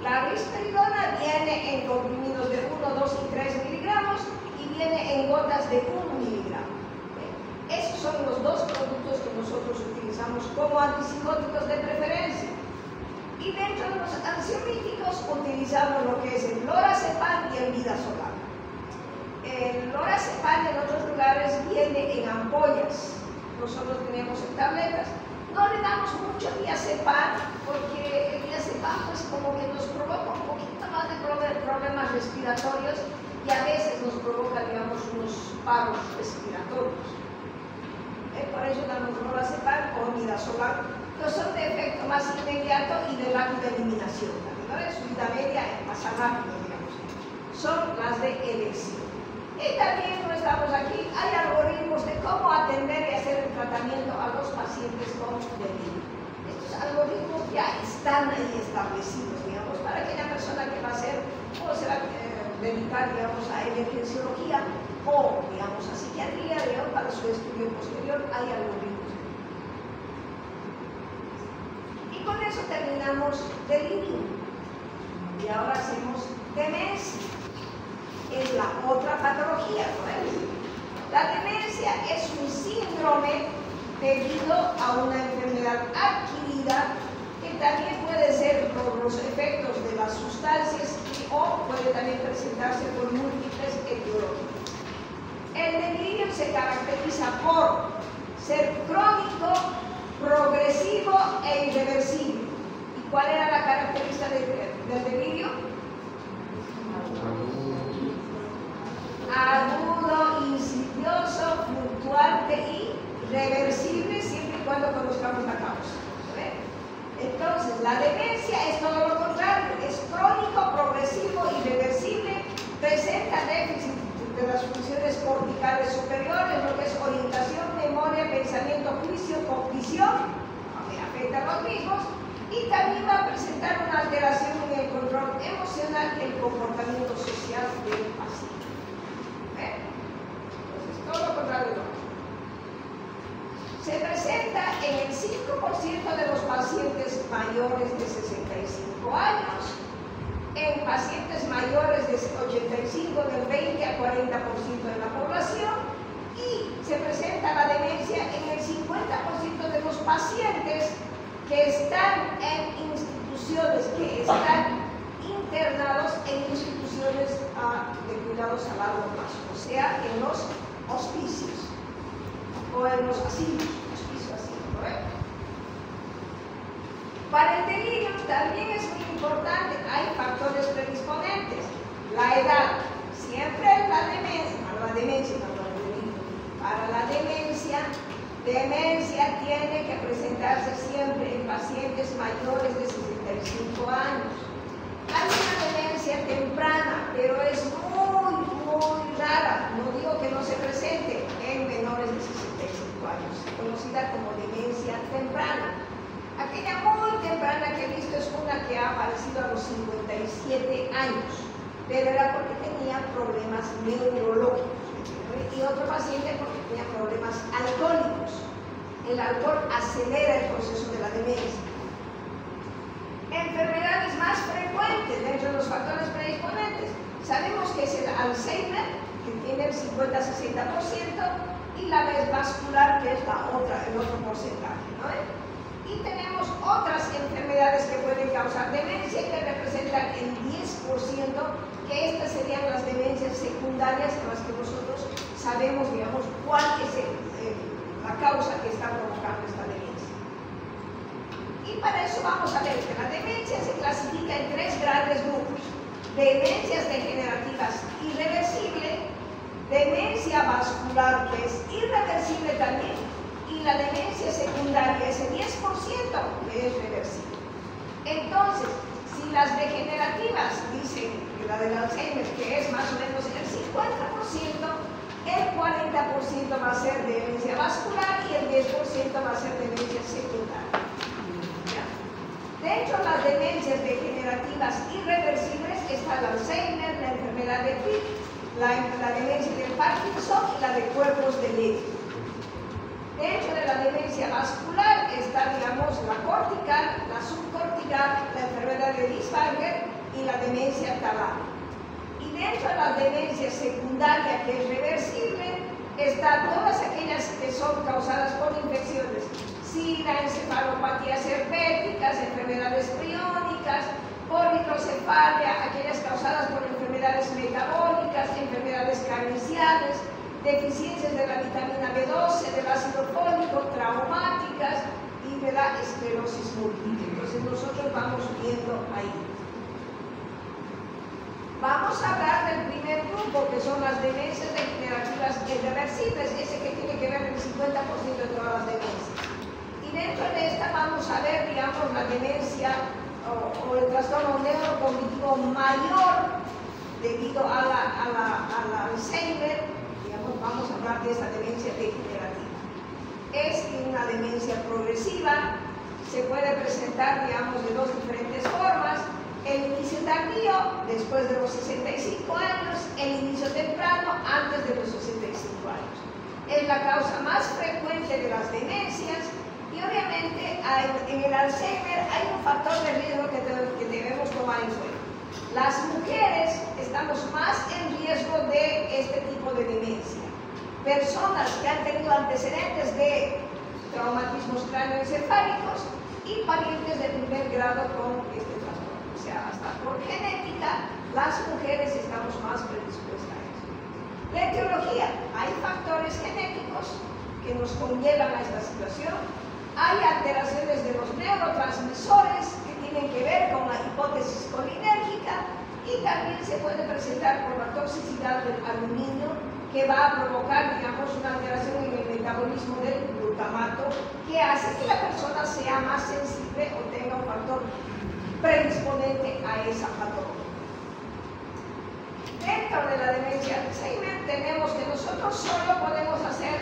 La risperidona viene en comprimidos de 1, 2 y 3 miligramos y viene en gotas de 1 miligramo. Esos son los dos productos que nosotros utilizamos como antipsicóticos de preferencia. Y dentro de los ansiolíticos utilizamos lo que es el lorazepam y el midazolam. El lorazepam en otros lugares viene en ampollas, nosotros tenemos en tabletas. No le damos mucho diazepam porque el diazepam pues como que nos provoca un poquito más de problemas respiratorios y a veces nos provoca, digamos, unos paros respiratorios. Por eso damos lorazepam o midazolam, que son de efecto más inmediato y de rápida eliminación. Su vida media pasa rápido, digamos. Son las de elección. Y también no estamos aquí, hay algoritmos de cómo atender y hacer el tratamiento a los pacientes con delirio. Estos algoritmos ya están ahí establecidos, digamos, para aquella persona que va a hacer o se va a dedicar, digamos, a emergenciología o, digamos, a psiquiatría, digamos, para su estudio posterior, hay algoritmos. Y con eso terminamos delirio. Y ahora hacemos demencia. Es la otra patología, ¿no es? La demencia es un síndrome debido a una enfermedad adquirida que también puede ser por los efectos de las sustancias o puede también presentarse por múltiples etiologías. El delirio se caracteriza por ser crónico, progresivo e irreversible. ¿Y cuál era la característica del delirio? Agudo, insidioso, fluctuante y reversible siempre y cuando conozcamos la causa. Entonces, la demencia es todo lo contrario, es crónico, progresivo, irreversible, presenta déficit de las funciones corticales superiores, lo que es orientación, memoria, pensamiento, juicio, cognición, que afecta a los mismos, y también va a presentar una alteración en el control emocional y el comportamiento social del paciente. Entonces, todo lo contrario. Se presenta en el 5% de los pacientes mayores de 65 años, en pacientes mayores de 85 del 20 a 40% de la población, y se presenta la demencia en el 50% de los pacientes que están en instituciones, que están internados en instituciones de cuidados a largo plazo, o sea, en los hospicios o en los asilos, hospicio asilo, ¿correcto? Para el delirio también es muy importante, hay factores predisponentes. La edad, siempre la demencia, demencia tiene que presentarse siempre en pacientes mayores de 65 años. Hay una demencia temprana, pero es muy rara, no digo que no se presente en menores de 65 años, conocida como demencia temprana. Aquella muy temprana que he visto es una que ha aparecido a los 57 años, pero era porque tenía problemas neurológicos, y otro paciente porque tenía problemas alcohólicos. El alcohol acelera el proceso de la demencia. Enfermedades más frecuentes dentro de los factores predisponentes. Sabemos que es el Alzheimer, que tiene el 50-60%, y la vez vascular, que es el otro porcentaje, ¿no? Y tenemos otras enfermedades que pueden causar demencia, que representan el 10%, que estas serían las demencias secundarias, en las que nosotros sabemos, digamos, cuál es la causa que está provocando esta demencia. Y para eso vamos a ver que la demencia se clasifica en tres grandes grupos: demencias degenerativas irreversibles, demencia vascular, que es irreversible también, y la demencia secundaria, ese 10% que es reversible. Entonces, si las degenerativas dicen que la del Alzheimer, que es más o menos el 50%, el 40% va a ser demencia vascular y el 10% va a ser demencia secundaria. ¿Ya? Dentro de las demencias degenerativas irreversibles está el Alzheimer, la enfermedad de Pitt, la demencia del Parkinson y la de cuerpos de Lewy. Dentro de la demencia vascular está, digamos, la cortical, la subcortical, la enfermedad de Lisbanger y la demencia talar. Y dentro de la demencia secundaria, que es reversible, están todas aquellas que son causadas por infecciones: SIDA, encefalopatías herpéticas, enfermedades priónicas, polidrocefalia, aquellas causadas por enfermedades metabólicas, enfermedades carniciales, deficiencias de la vitamina B12, del ácido fólico, traumáticas y de la esclerosis múltiple. Entonces nosotros vamos viendo ahí. Vamos a hablar del primer grupo, que son las demencias degenerativas irreversibles, ese que tiene que ver el 50% de todas las demencias. Y dentro de esta vamos a ver, digamos, la demencia o el trastorno neurocognitivo mayor debido a la Alzheimer. Vamos a hablar de esta demencia degenerativa. Es una demencia progresiva, se puede presentar, digamos, de dos diferentes formas: el inicio tardío, después de los 65 años, el inicio temprano, antes de los 65 años. Es la causa más frecuente de las demencias, y obviamente en el Alzheimer hay un factor de riesgo que debemos tomar en cuenta. Las mujeres estamos más en riesgo de este tipo de demencia. Personas que han tenido antecedentes de traumatismos cráneoencefálicos y parientes de primer grado con este trastorno. O sea, hasta por genética, las mujeres estamos más predispuestas a eso. La etiología: hay factores genéticos que nos conllevan a esta situación. Hay alteraciones de los neurotransmisores que tienen que ver con la hipótesis colinérgica, y también se puede presentar por la toxicidad del aluminio, que va a provocar, digamos, una alteración en el metabolismo del glutamato. glutamato, que hace que la persona sea más sensible o tenga un factor predisponente a esa patología. Dentro de la demencia de Alzheimer tenemos que nosotros solo podemos hacer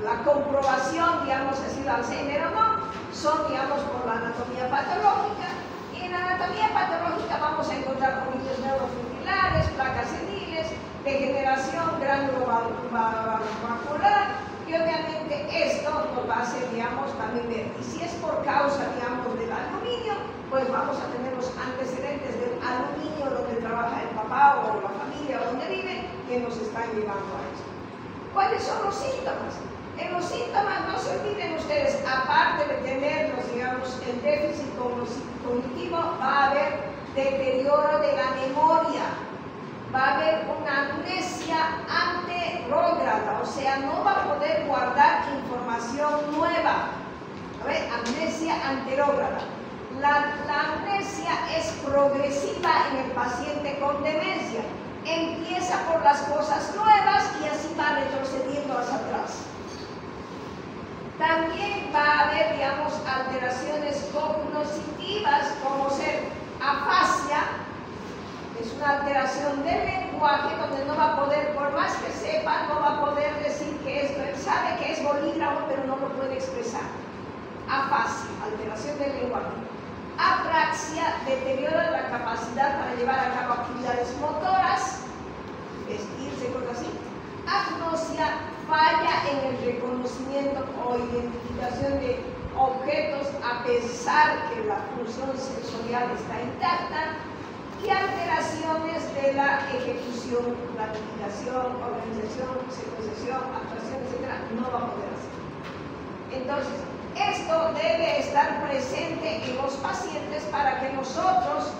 la comprobación, digamos, si ha sido Alzheimer o no, son, digamos, por la anatomía patológica. Y en la anatomía patológica vamos a encontrar omnitos neurofibrilares, placas seniles, degeneración granulovacular, y obviamente esto nos va a hacer, digamos, también ver. Y si es por causa, digamos, del aluminio, pues vamos a tener los antecedentes del aluminio donde trabaja el papá o la familia donde vive, que nos están llevando a esto. ¿Cuáles son los síntomas? En los síntomas, no se olviden ustedes, aparte de tener, digamos, el déficit cognitivo, va a haber deterioro de la memoria, va a haber una amnesia anterógrada, o sea, no va a poder guardar información nueva. A ver, amnesia anterógrada. La amnesia es progresiva en el paciente con demencia. Empieza por las cosas nuevas y así va retrocediendo hacia atrás. También va a haber, digamos, alteraciones cognitivas, como ser afasia, es una alteración del lenguaje donde no va a poder, por más que sepa, no va a poder decir que esto, él sabe que es bolígrafo, pero no lo puede expresar. Afasia, alteración del lenguaje. Apraxia, deterioro de la capacidad para llevar a cabo actividades motoras, vestirse, cosas así. Agnosia, falla en el reconocimiento o identificación de objetos a pesar que la función sensorial está intacta, y alteraciones de la ejecución, planificación, organización, secuenciación, actuación, etc., no va a poder hacer. Entonces, esto debe estar presente en los pacientes para que nosotros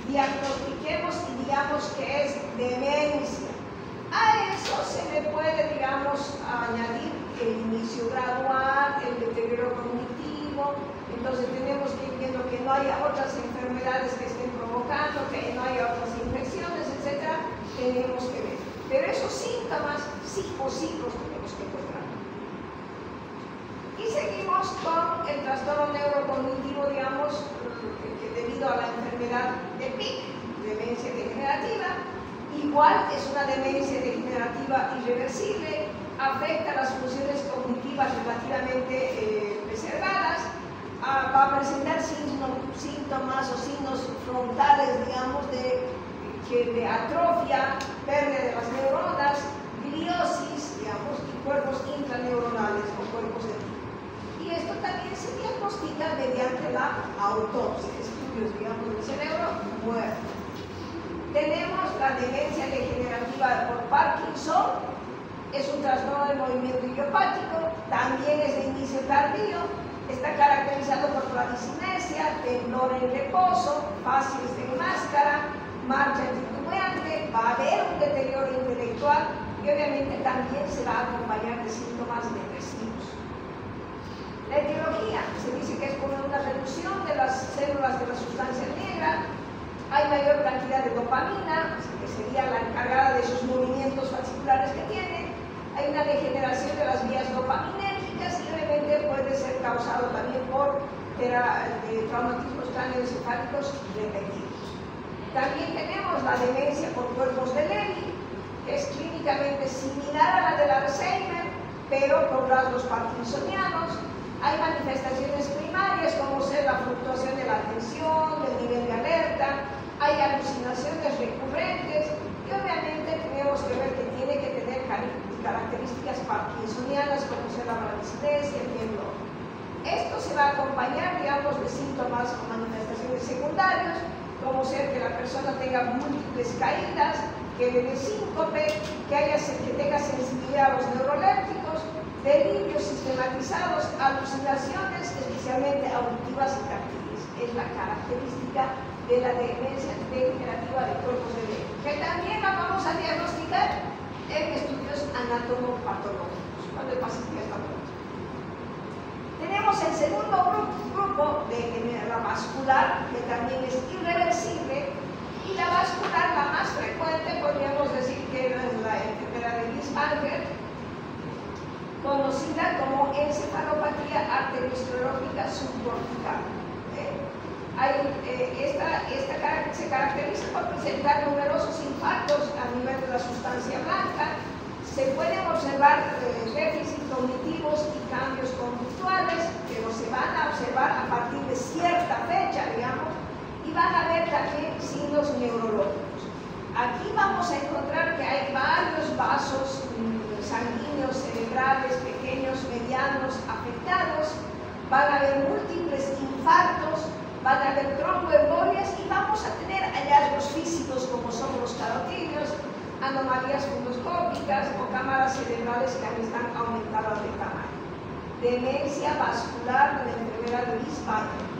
diagnostiquemos y digamos que es demencia. A eso se le puede, digamos, añadir el inicio gradual, el deterioro cognitivo. Entonces tenemos que ir viendo que no haya otras enfermedades que estén provocando, que no haya otras infecciones, etc. Tenemos que ver. Pero esos síntomas sí o sí los tenemos que encontrar. Y seguimos con el trastorno neurocognitivo, digamos, que debido a la enfermedad de PIC, demencia degenerativa. Igual es una demencia degenerativa irreversible, afecta las funciones cognitivas relativamente preservadas, va a presentar síntomas o signos frontales, digamos, de atrofia, pérdida de las neuronas, gliosis, digamos, y cuerpos intraneuronales o cuerpos de tipo. Y esto también se diagnostica mediante la autopsia, estudios, digamos, del cerebro muerto. Tenemos la demencia degenerativa por Parkinson, es un trastorno del movimiento idiopático, también es de inicio tardío, está caracterizado por bradicinesia, temblor en reposo, facies de máscara, marcha titubeante, va a haber un deterioro intelectual y obviamente también se va a acompañar de síntomas depresivos. La etiología se dice que es por una reducción de las células de la sustancia negra, hay mayor cantidad de dopamina, que sería la encargada de esos movimientos fasciculares que tiene, hay una degeneración de las vías dopaminérgicas y obviamente puede ser causado también por traumatismos cráneoencefálicos repetidos. También tenemos la demencia por cuerpos de Lewy, que es clínicamente similar a la del Alzheimer, pero con rasgos parkinsonianos. Hay manifestaciones primarias como ser la fluctuación de la atención, del nivel de alerta, hay alucinaciones recurrentes y obviamente tenemos que ver que tiene que tener características parkinsonianas como ser la bradicinesia, el temblor. Esto se va a acompañar, digamos, de síntomas o manifestaciones secundarios, como ser que la persona tenga múltiples caídas, que le dé síncope, que tenga sensibilidad a los neurolépticos, delirios sistematizados, alucinaciones, especialmente auditivas y táctiles. Es la característica de la demencia degenerativa de cuerpos de Lewy, que también la vamos a diagnosticar en estudios anatomopatológicos, cuando el paciente ya está muerto. Tenemos el segundo grupo de la vascular, que también es irreversible, y la vascular, la más frecuente, podríamos decir que es la enfermedad de Lismanger, conocida como encefalopatía arteriosclerótica subcortical. Esta se caracteriza por presentar numerosos infartos a nivel de la sustancia blanca. Se pueden observar déficits cognitivos y cambios conductuales, pero se van a observar a partir de cierta fecha, digamos, y van a ver también signos neurológicos. Aquí vamos a encontrar que hay varios vasos sanguíneos cerebrales, pequeños, medianos, afectados. Van a haber múltiples infartos, van a haber tromboembolias y vamos a tener hallazgos físicos como son los carotídeos, anomalías fundoscópicas o cámaras cerebrales que están aumentadas de tamaño. Demencia vascular de la enfermera de Lis-Bayer.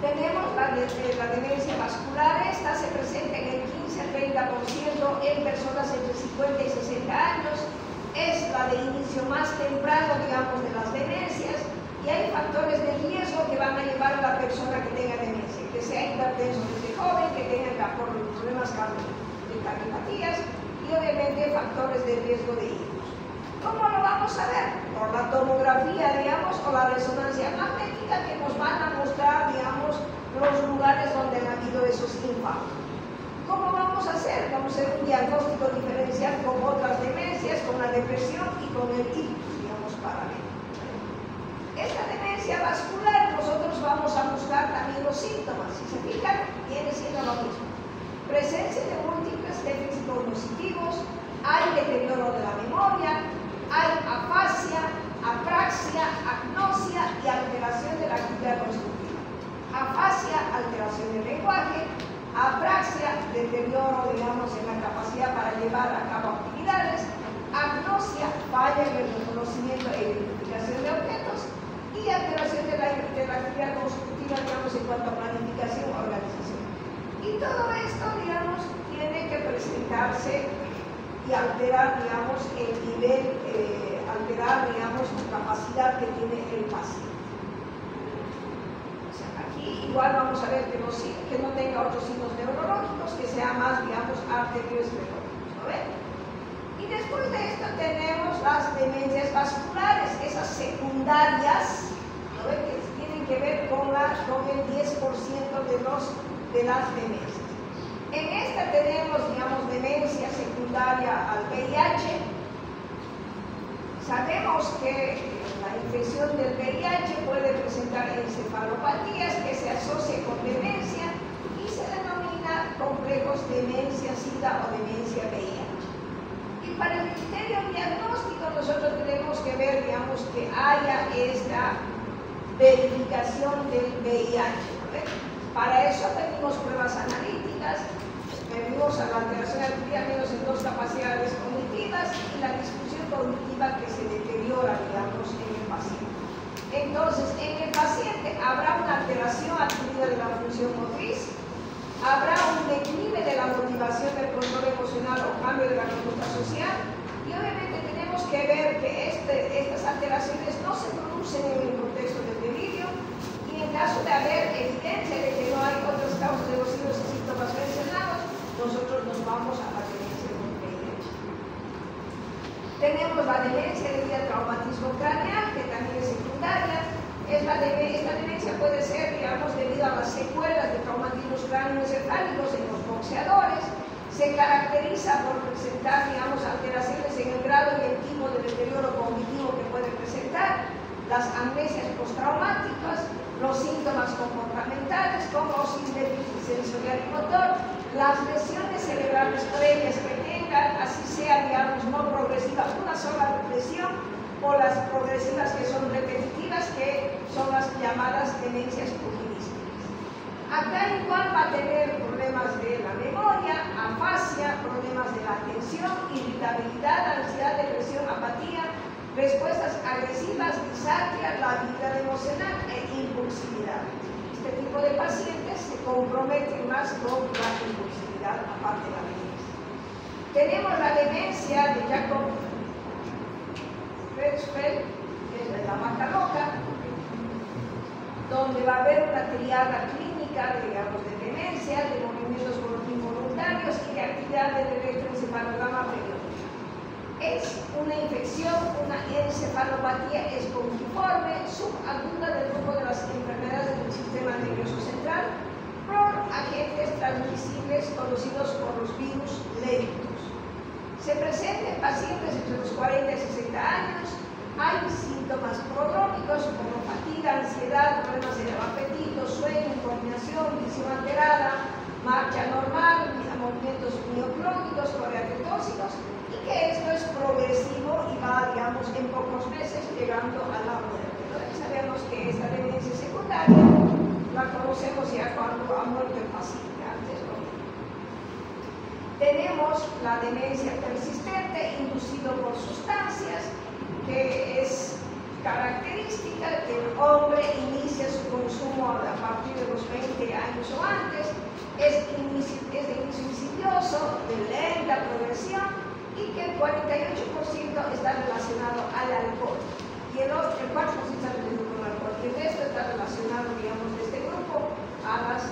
Tenemos la demencia vascular. Esta se presenta en el 15 al 30% en personas entre 50 y 60 años. Es la de inicio más temprano, digamos, de las demencias, y hay factores de riesgo que van a llevar a la persona que tenga demencia, que sea hipertenso desde joven, que tenga problemas de cardiopatías y obviamente factores de riesgo de hijos. ¿Cómo lo vamos a ver? Por la tomografía, digamos, o la resonancia magnética, que nos van a mostrar, digamos, los lugares donde han habido esos infartos. ¿Cómo vamos a hacer? Vamos a hacer un diagnóstico diferencial con otras demencias, con la depresión y con el ictus, digamos, paralelo. Esta demencia vascular, nosotros vamos a buscar también los síntomas. Si se fijan, viene siendo lo mismo. Presencia de múltiples déficits cognitivos, hay deterioro de la memoria, hay afasia, apraxia, agnosia y alteración de la actividad constructiva. Afasia, alteración del lenguaje; apraxia, deterioro, digamos, en la capacidad para llevar a cabo actividades; agnosia, falla en el reconocimiento e identificación de objetos; y alteración de la actividad constructiva, digamos, en cuanto a planificación o organización. Y todo esto, digamos, tiene que presentarse y alterar, digamos, el nivel, alterar, digamos, la capacidad que tiene el paciente. O sea, aquí igual vamos a ver que no tenga otros signos neurológicos, que sea más, digamos, arterioscleróticos, ¿no ven? Y después de esto tenemos las demencias vasculares, esas secundarias, ¿no ven? Que tienen que ver con el 10% de las demencias. En esta tenemos, digamos, demencia secundaria al VIH. Sabemos que la infección del VIH puede presentar encefalopatías que se asocian con demencia y se denomina complejos demencia-SIDA o demencia VIH. Y para el criterio diagnóstico nosotros tenemos que ver, digamos, que haya esta verificación del VIH, ¿no? Para eso pedimos pruebas analíticas, pedimos a la alteración adquirida menos en dos capacidades cognitivas y la disfunción cognitiva que se deteriora, digamos, en el paciente. Entonces, en el paciente habrá una alteración adquirida de la función motriz, habrá un declive de la motivación del control emocional o cambio de la conducta social, y obviamente tenemos que ver que estas alteraciones no se producen en el contexto del delirio, y en caso de haber evidencia de que no hay otras causas de los signos y síntomas mencionados, nosotros nos vamos a la demencia con VIH. Tenemos la demencia debido al traumatismo craneal, que también es secundaria. Esta demencia puede ser, digamos, debido a las secuelas de traumatismos cráneoencefálicos en los boxeadores. Se caracteriza por presentar, digamos, alteraciones en el grado y el tipo de deterioro cognitivo que puede presentar, las amnesias postraumáticas, los síntomas comportamentales como sin déficit sensorial y motor, las lesiones cerebrales previas que tengan, así sea, digamos, no progresiva, una sola lesión, o las progresivas que son repetitivas, que son las llamadas demencias pugilísticas. Acá igual va a tener problemas de la memoria, afasia, problemas de la atención, irritabilidad, ansiedad, depresión, apatía, respuestas agresivas, disartria, la habilidad emocional e impulsividad. Este tipo de pacientes se comprometen más con la impulsividad, aparte de la demencia. Tenemos la demencia de Jacob Creutzfeldt, que es la vaca loca, donde va a haber una triada clínica, digamos, de demencia, de movimientos involuntarios y de actividad del electroencefalograma periódico. Es una infección, una encefalopatía espongiforme, subaguda del grupo de las enfermedades del sistema nervioso central, por agentes transmisibles conocidos por los virus lélicos. Se presenta en pacientes entre los 40 y 60 años. Hay síntomas prodrómicos como fatiga, ansiedad, problemas de apetito, sueño, coordinación, visión alterada, marcha normal, movimientos mioclónicos, coreatetóxicos, y que esto es progresivo y va, digamos, en pocos meses llegando a la muerte, ¿no? Y sabemos que esta demencia secundaria la conocemos ya cuando ha muerto el paciente, antes no. Tenemos la demencia persistente inducida por sustancias, que es característica que el hombre inicia su consumo a partir de los 20 años o antes, es de inicio insidioso, de lenta progresión, y que el 48% está relacionado al alcohol, y el 4% está relacionado con el alcohol, y el resto está relacionado, digamos, de este grupo a las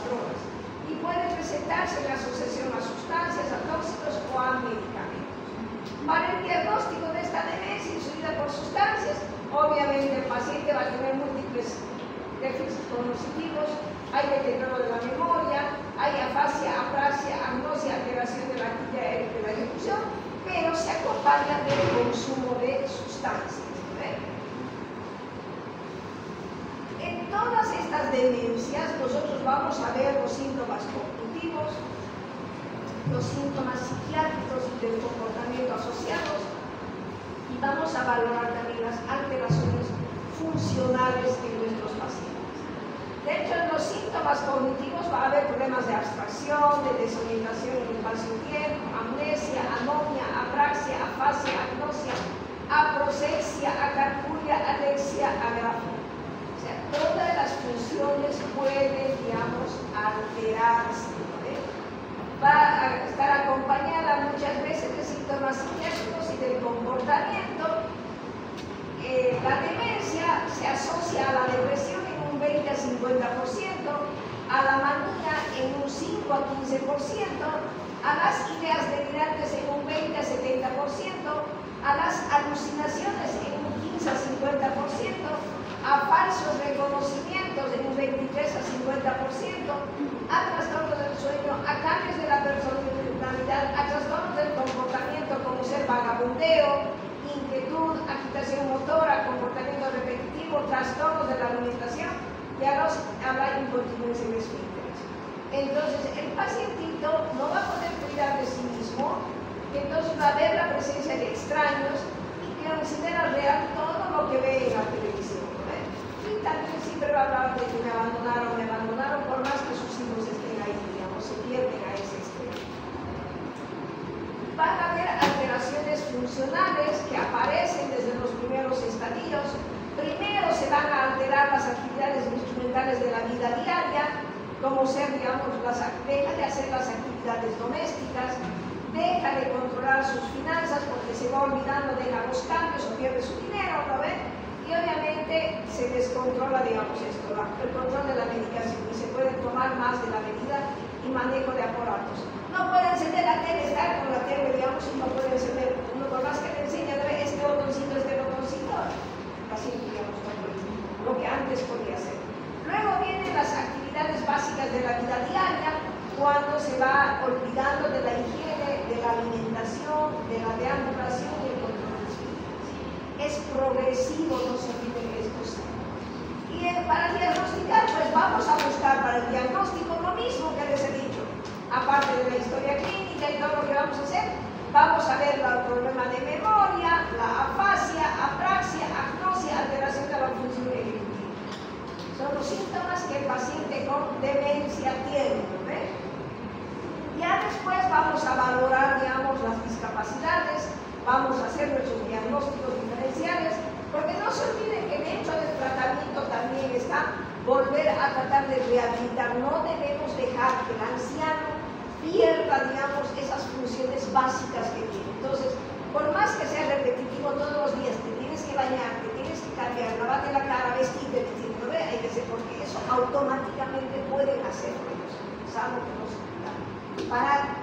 drogas. Y puede presentarse en asociación a sustancias, a tóxicos o a medicamentos. Para el diagnóstico de esta demencia inducida por sustancias, obviamente el paciente va a tener múltiples déficits cognitivos, hay deterioro de la memoria, hay afasia, apraxia, agnosia, alteración de la actividad de la ejecución, pero se acompaña del consumo de sustancias. En todas estas demencias nosotros vamos a ver los síntomas cognitivos, los síntomas psiquiátricos y del comportamiento asociados, y vamos a valorar también las alteraciones funcionales en nuestros pacientes. De hecho, en los síntomas cognitivos va a haber problemas de abstracción, de desorientación en el espacio-tiempo, amnesia, anomia, apraxia, afasia, agnosia, aproxexia, acalculia, alexia, agrafia. O sea, todas las funciones pueden, digamos, alterarse. Va a estar acompañada muchas veces de síntomas psiquiátricos y del comportamiento. La demencia se asocia a la depresión en un 20 a 50%, a la manía en un 5 a 15%, a las ideas delirantes en un 20 a 70%, a las alucinaciones en un 15 a 50%, a falsos reconocimientos en un 23 a 50%, a trastornos del sueño, a cambios de la personalidad, a trastornos del comportamiento como ser vagabundeo, inquietud, agitación motora, comportamiento repetitivo, trastornos de la alimentación y a la incontinencia en esfínteres. Entonces, el pacientito no va a poder cuidar de sí mismo, entonces va a haber la presencia de extraños y que considera real todo lo que ve en la televisión. Y también siempre va a hablar de que me abandonaron, por más que sus hijos estén ahí, digamos, se pierden a ese extremo. Van a haber alteraciones funcionales que aparecen desde los primeros estadios. Primero se van a alterar las actividades instrumentales de la vida diaria, como ser, digamos, deja de hacer las actividades domésticas, deja de controlar sus finanzas porque se va olvidando, deja los cambios o pierde su dinero, ¿no ven? Y obviamente se descontrola, digamos, esto, el control de la medicación, y se puede tomar más de la medida y manejo de aparatos. No puede encender la tele, estar con la tele, digamos, y no puede encender, uno por más que le enseñe a ver este botoncito, el paciente, digamos, no puede, lo que antes podía hacer. Luego vienen las actividades básicas de la vida diaria, cuando se va olvidando de la higiene, de la alimentación, de la deambulación y el control de los fines. Es progresivo, no se olviden estos. Y para diagnosticar, pues vamos a buscar para el diagnóstico lo mismo que les he dicho. Aparte de la historia clínica y todo lo que vamos a hacer, vamos a ver el problema de memoria, la afasia, apraxia, agnosia, alteración de la función ejecutiva. Son los síntomas que el paciente con demencia tiene, ¿ves? Ya después vamos a valorar, digamos, las discapacidades, vamos a hacer nuestros diagnósticos diferenciales, porque no se olviden que dentro del tratamiento también está volver a tratar de rehabilitar. No debemos dejar que el anciano pierda, digamos, esas funciones básicas que tiene. Entonces, por más que sea repetitivo todos los días, te tienes que bañar, te tienes que cambiar, lavarte la cara, vestirte, ¿no? Hay que hacer, porque eso automáticamente pueden hacerlo ellos, salvo que no se cuidan. Parar.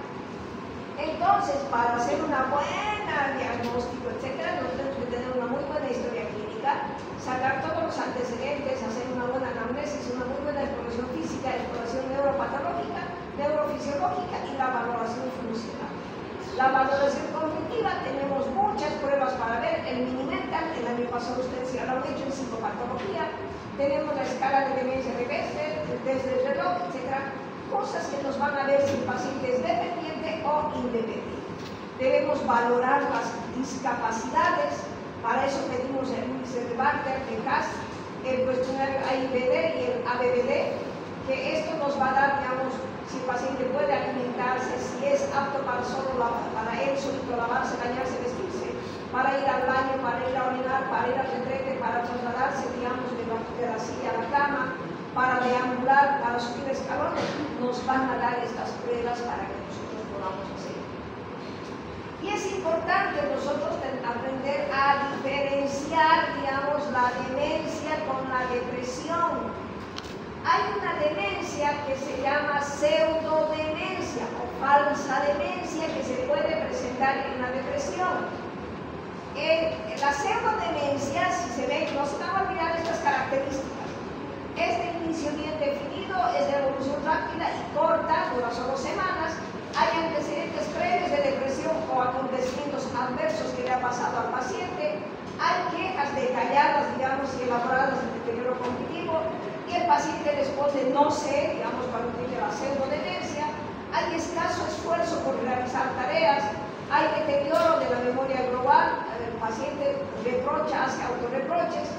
Entonces, para hacer una buena diagnóstico, etcétera, nosotros tenemos que tener una muy buena historia clínica, sacar todos los antecedentes, hacer una buena anamnesis, una muy buena exploración física, exploración neuropatológica, neurofisiológica y la valoración funcional. La valoración cognitiva, tenemos muchas pruebas para ver, el Mini-Mental, el año pasado ustedes ya lo han hecho en psicopatología, tenemos la escala de demencia de Bessel, desde el reloj, etcétera, cosas que nos van a ver si el paciente es dependiente o independiente. Debemos valorar las discapacidades, para eso pedimos el índice de Barter, de CAS, el cuestionario AIBD y el ABBD, que esto nos va a dar, digamos, si el paciente puede alimentarse, si es apto para él solito lavarse, bañarse, vestirse, para ir al baño, para ir a orinar, para ir al retrete, para trasladarse, digamos, de la silla a la cama, para deambular, para subir escalones, nos van a dar estas pruebas para que nosotros podamos hacer. Y es importante nosotros aprender a diferenciar, digamos, la demencia con la depresión. Hay una demencia que se llama pseudodemencia o falsa demencia que se puede presentar en la depresión. La pseudodemencia, si se ve, no se van a olvidar estas características. Es de inicio bien definido, es de evolución rápida y corta, dura solo semanas. Hay antecedentes previos de depresión o acontecimientos adversos que le ha pasado al paciente. Hay quejas detalladas, digamos, y elaboradas de deterioro cognitivo. Y el paciente responde no sé, digamos, cuando tiene la pseudodemencia. Hay escaso esfuerzo por realizar tareas. Hay deterioro de la memoria global. El paciente reprocha, hace autorreproches.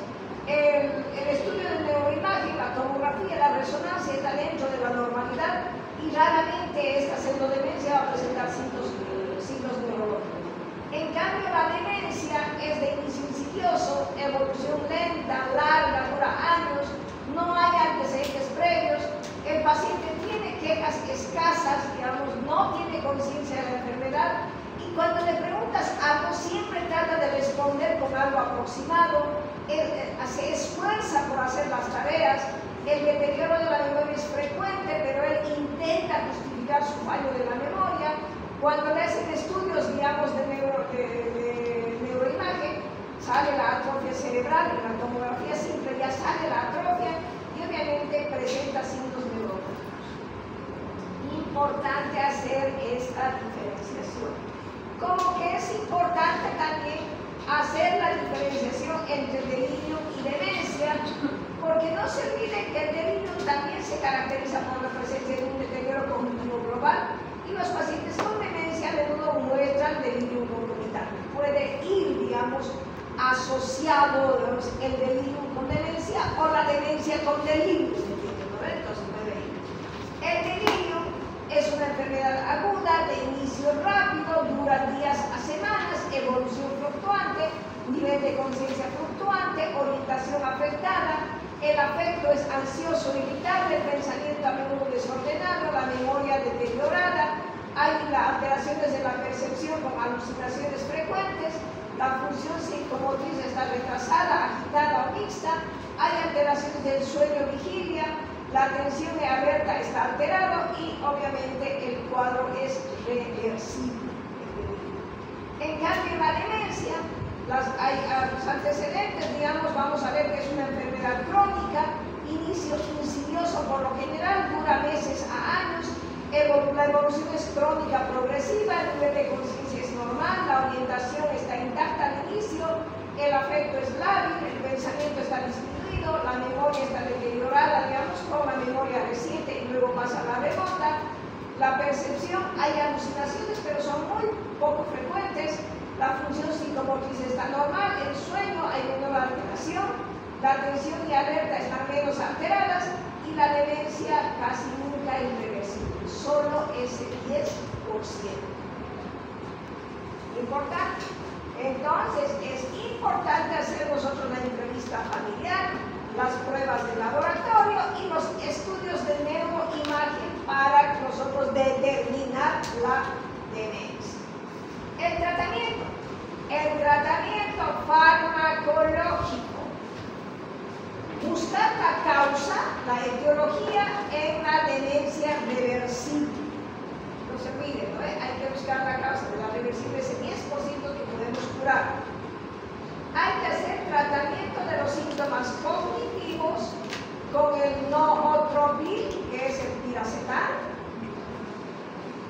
El estudio de neuroimagen, la tomografía, la resonancia está dentro de la normalidad y raramente esta pseudodemencia va a presentar signos neurológicos. En cambio, la demencia es de inicio insidioso, evolución lenta, larga, dura años, no hay antecedentes previos, el paciente tiene quejas escasas, digamos, no tiene conciencia de la enfermedad y cuando le preguntas algo siempre trata de responder con algo aproximado. Se esfuerza por hacer las tareas, el deterioro de la memoria es frecuente, pero él intenta justificar su fallo de la memoria. Cuando le hacen estudios, digamos, de neuroimagen, sale la atrofia cerebral, en la tomografía simple ya sale la atrofia y obviamente presenta signos neurológicos. Importante hacer esta diferenciación. Como que es importante también hacer la diferenciación entre delirium y demencia, porque no se olvide que el delirium también se caracteriza por la presencia de un deterioro cognitivo global y los pacientes con demencia a menudo muestran delirium concomitante. Puede ir, digamos, asociado, digamos, el delirium con demencia o la demencia con delirium, ¿no? Entonces puede ir. El delirium es una enfermedad aguda de inicio rápido, dura días a semanas, evolución fluctuante, nivel de conciencia fluctuante, orientación afectada, el afecto es ansioso, irritable, el pensamiento a menudo desordenado, la memoria deteriorada, hay alteraciones de la percepción con alucinaciones frecuentes, la función psicomotriz está retrasada, agitada o mixta, hay alteraciones del sueño vigilia, la atención y alerta está alterado y obviamente el cuadro es reversible. En cambio, en la demencia, los antecedentes, digamos, vamos a ver que es una enfermedad crónica, inicio insidioso por lo general, dura meses a años, la evolución es crónica progresiva, el nivel de conciencia es normal, la orientación está intacta al inicio, el afecto es lábil, el pensamiento está disminuido, la memoria está deteriorada, digamos, con la memoria reciente y luego pasa a la remota. La percepción, hay alucinaciones, pero son muy poco frecuentes. La función psicomotriz está normal, el sueño, hay menor alteración, la atención y alerta están menos alteradas y la demencia casi nunca irreversible, solo ese 10%. Importante. Entonces, es importante hacer nosotros la entrevista familiar, las pruebas de laboratorio y los estudios de neuroimagen para nosotros determinar la demencia. El tratamiento farmacológico. Buscar la causa, la etiología en la demencia reversible. se olvide, ¿no? Hay que buscar la causa de la reversible, ese 10% que podemos curar. Hay que hacer tratamiento de los síntomas cognitivos con el Nootrobil, que es el piracetam.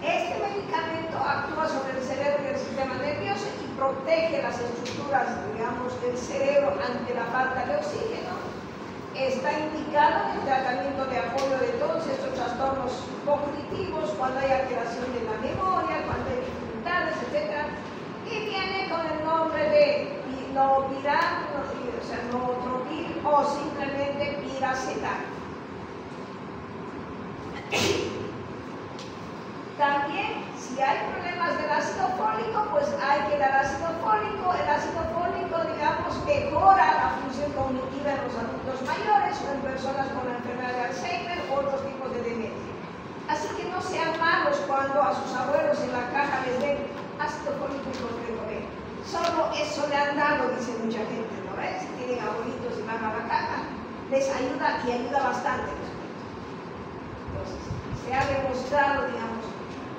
Este medicamento actúa sobre el cerebro y el sistema nervioso y protege las estructuras, digamos, del cerebro ante la falta de oxígeno. Está indicado en el tratamiento de apoyo de todos estos trastornos cognitivos, cuando hay alteración de la memoria, cuando hay dificultades, etc. Y viene con el nombre de Nootrobil o simplemente piracetam. También, si hay problemas del ácido fólico, pues hay que dar ácido fólico. El ácido fólico, digamos, mejora la función cognitiva en los adultos mayores o en personas con la enfermedad de Alzheimer o otros tipos de demencia. Así que no sean malos cuando a sus abuelos en la caja les den ácido fólico y complejo B. Solo eso le han dado, dice mucha gente, ¿no ves? Si tienen abuelitos y van a la caja, les ayuda y ayuda bastante. Entonces, se ha demostrado, digamos,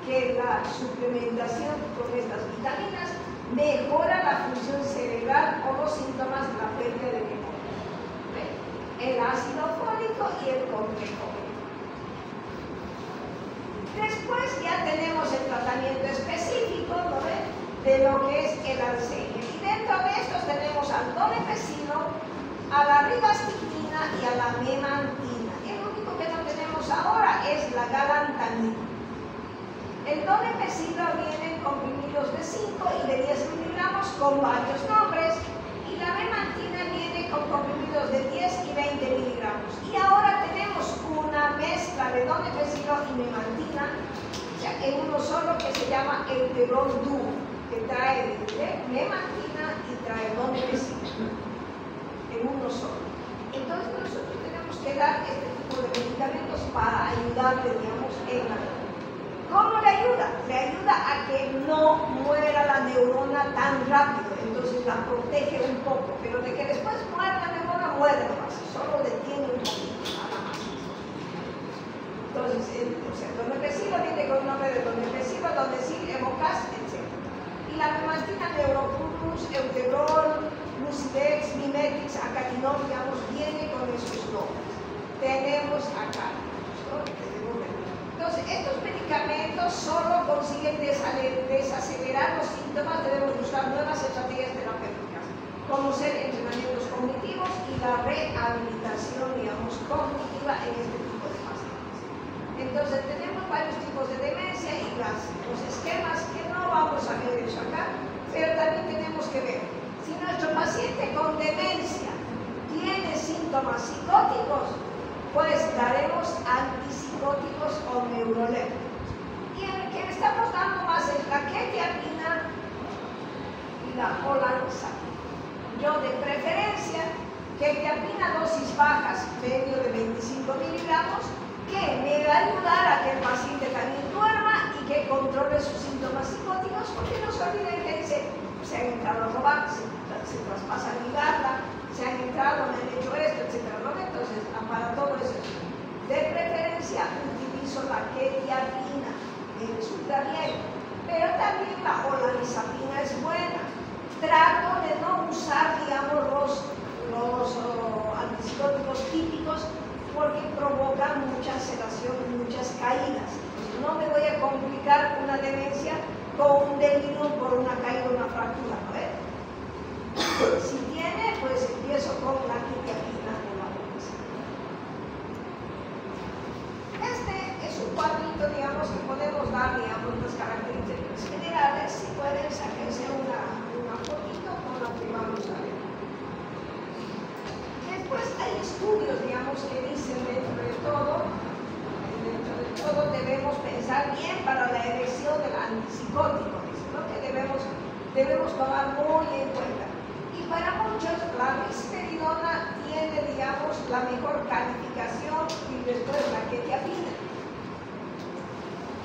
que la suplementación con estas vitaminas mejora la función cerebral o los síntomas de la pérdida de memoria. El ácido fólico y el complejo B. Después ya tenemos el tratamiento específico, ¿no ven?, de lo que es el Alzheimer. Y dentro de estos tenemos al donepezilo, a la ribastidina y a la memantina. El único que no tenemos ahora es la galantamina. El donepezilo viene en comprimidos de 5 y de 10 miligramos con varios nombres, y la memantina viene con comprimidos de 10 y 20 miligramos. Y ahora tenemos una mezcla de donepezilo y memantina, o sea, en uno solo, que se llama el Euteron Duo, que trae memantina y trae donepezilo en uno solo. Entonces nosotros tenemos que dar este tipo de medicamentos para ayudarle, digamos, en la vida. ¿Cómo le ayuda? Le ayuda a que no muera la neurona tan rápido, entonces la protege un poco, pero de que después muera la neurona, muere nomás, solo detiene un poquito, nada más. Entonces, el donepezilo viene con el nombre de donepezilo, donecil, evocaz, etc. Y la memantina, neuropurus, euterol, lucidex, mimetix, acatinol, digamos, viene con esos nombres. Tenemos acá, ¿no? Entonces, estos medicamentos solo consiguen desacelerar los síntomas. Debemos buscar nuevas estrategias terapéuticas, como ser entrenamientos cognitivos y la rehabilitación, digamos, cognitiva en este tipo de pacientes. Entonces, tenemos varios tipos de demencia y los esquemas que no vamos a ver eso acá, pero también tenemos que ver si nuestro paciente con demencia tiene síntomas psicóticos, pues daremos antipsicóticos o neurolépticos. Y el que le estamos dando más es la quetiapina y la olanzapina. Yo, de preferencia, quetiapina dosis bajas, medio de 25 miligramos, que me va a ayudar a que el paciente también duerma y que controle sus síntomas psicóticos, porque no se olviden que dice, se han entrado a robar, se traspasan mi garra, se han entrado, me han hecho esto, etc. ¿no? Entonces, para todo eso, de preferencia utilizo la quetiapina, me resulta bien, pero también la olanzapina es buena. Trato de no usar, digamos, los antipsicóticos típicos, porque provocan mucha sedación y muchas caídas. Entonces, no me voy a complicar una demencia con un delirio por una caída o una fractura, ¿no ves? Si tiene, pues empiezo con la quetiapina o la olanzapina. Este es un cuadrito, digamos, que podemos dar, digamos, las características generales. Si pueden, sáquense una fotito con la que vamos a ver. Después hay estudios, digamos, que dicen dentro de todo debemos pensar bien para la elección del antipsicótico, ¿no? Que debemos tomar muy en cuenta. Y para muchos la risperidona tiene, digamos, la mejor calificación y después la quetiapina.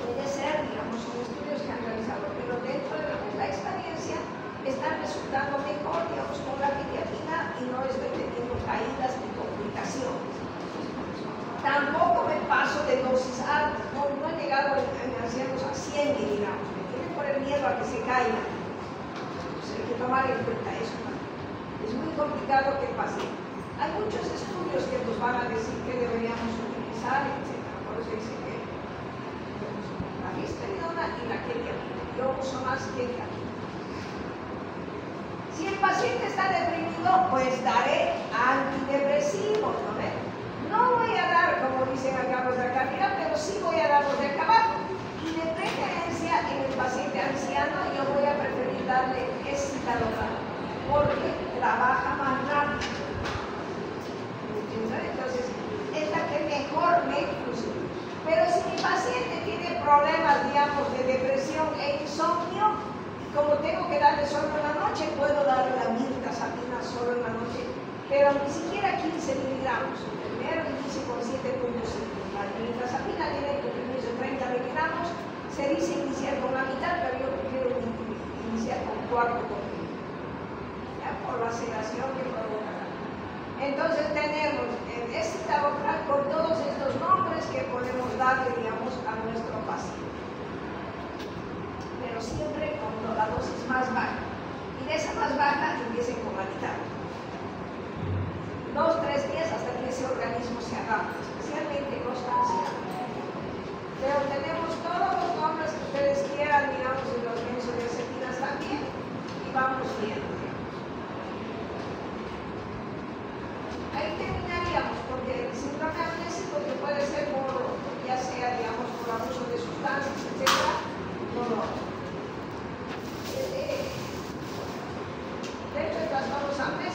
Puede ser, digamos, son estudios que han realizado, pero dentro de la experiencia están resultando mejor, digamos, con la quetiapina y no estoy teniendo caídas ni complicaciones. Tampoco me paso de dosis altas, no he llegado a hacerlos a 100 tomar en cuenta eso. Es muy complicado que pase. Hay muchos estudios que nos van a decir que deberíamos utilizar, etc. Por eso dice que la risperidona y la quetiapina. Yo uso más quetiapina. Si el paciente está deprimido, pues daré antidepresivos, ¿no ven? No voy a dar, como dicen acá los de acá arriba, pero sí voy a dar los de acá abajo. Y de preferencia en el paciente anciano yo voy a preferir darle escitalopram, porque trabaja más rápido. Entonces, es la que mejor me funciona. Pero si mi paciente tiene problemas, digamos, de depresión e insomnio, como tengo que darle solo en la noche, puedo darle la mirtazapina solo en la noche, pero ni siquiera 15 miligramos. Primero inicio con 7.5. La mirtazapina tiene comprimidos de 30 miligramos. Se dice iniciar con la mitad, pero yo prefiero iniciar con cuarto comprimido, ya por la sedación que provoca. Entonces tenemos el escitalopram con todos estos nombres que podemos darle, digamos, a nuestro paciente. Pero siempre con la dosis más baja. Y de esa más baja empiecen con la mitad. 2-3 días hasta que ese organismo se adapte, especialmente los ancianos. Pero tenemos todos los nombres que ustedes quieran, digamos, y los benzodiazepinas también, y vamos viendo. Ahí terminaríamos, porque el síndrome amnésico, que puede ser por, ya sea, digamos, por abuso de sustancias, etc., no lo. De hecho, el trastorno amnésico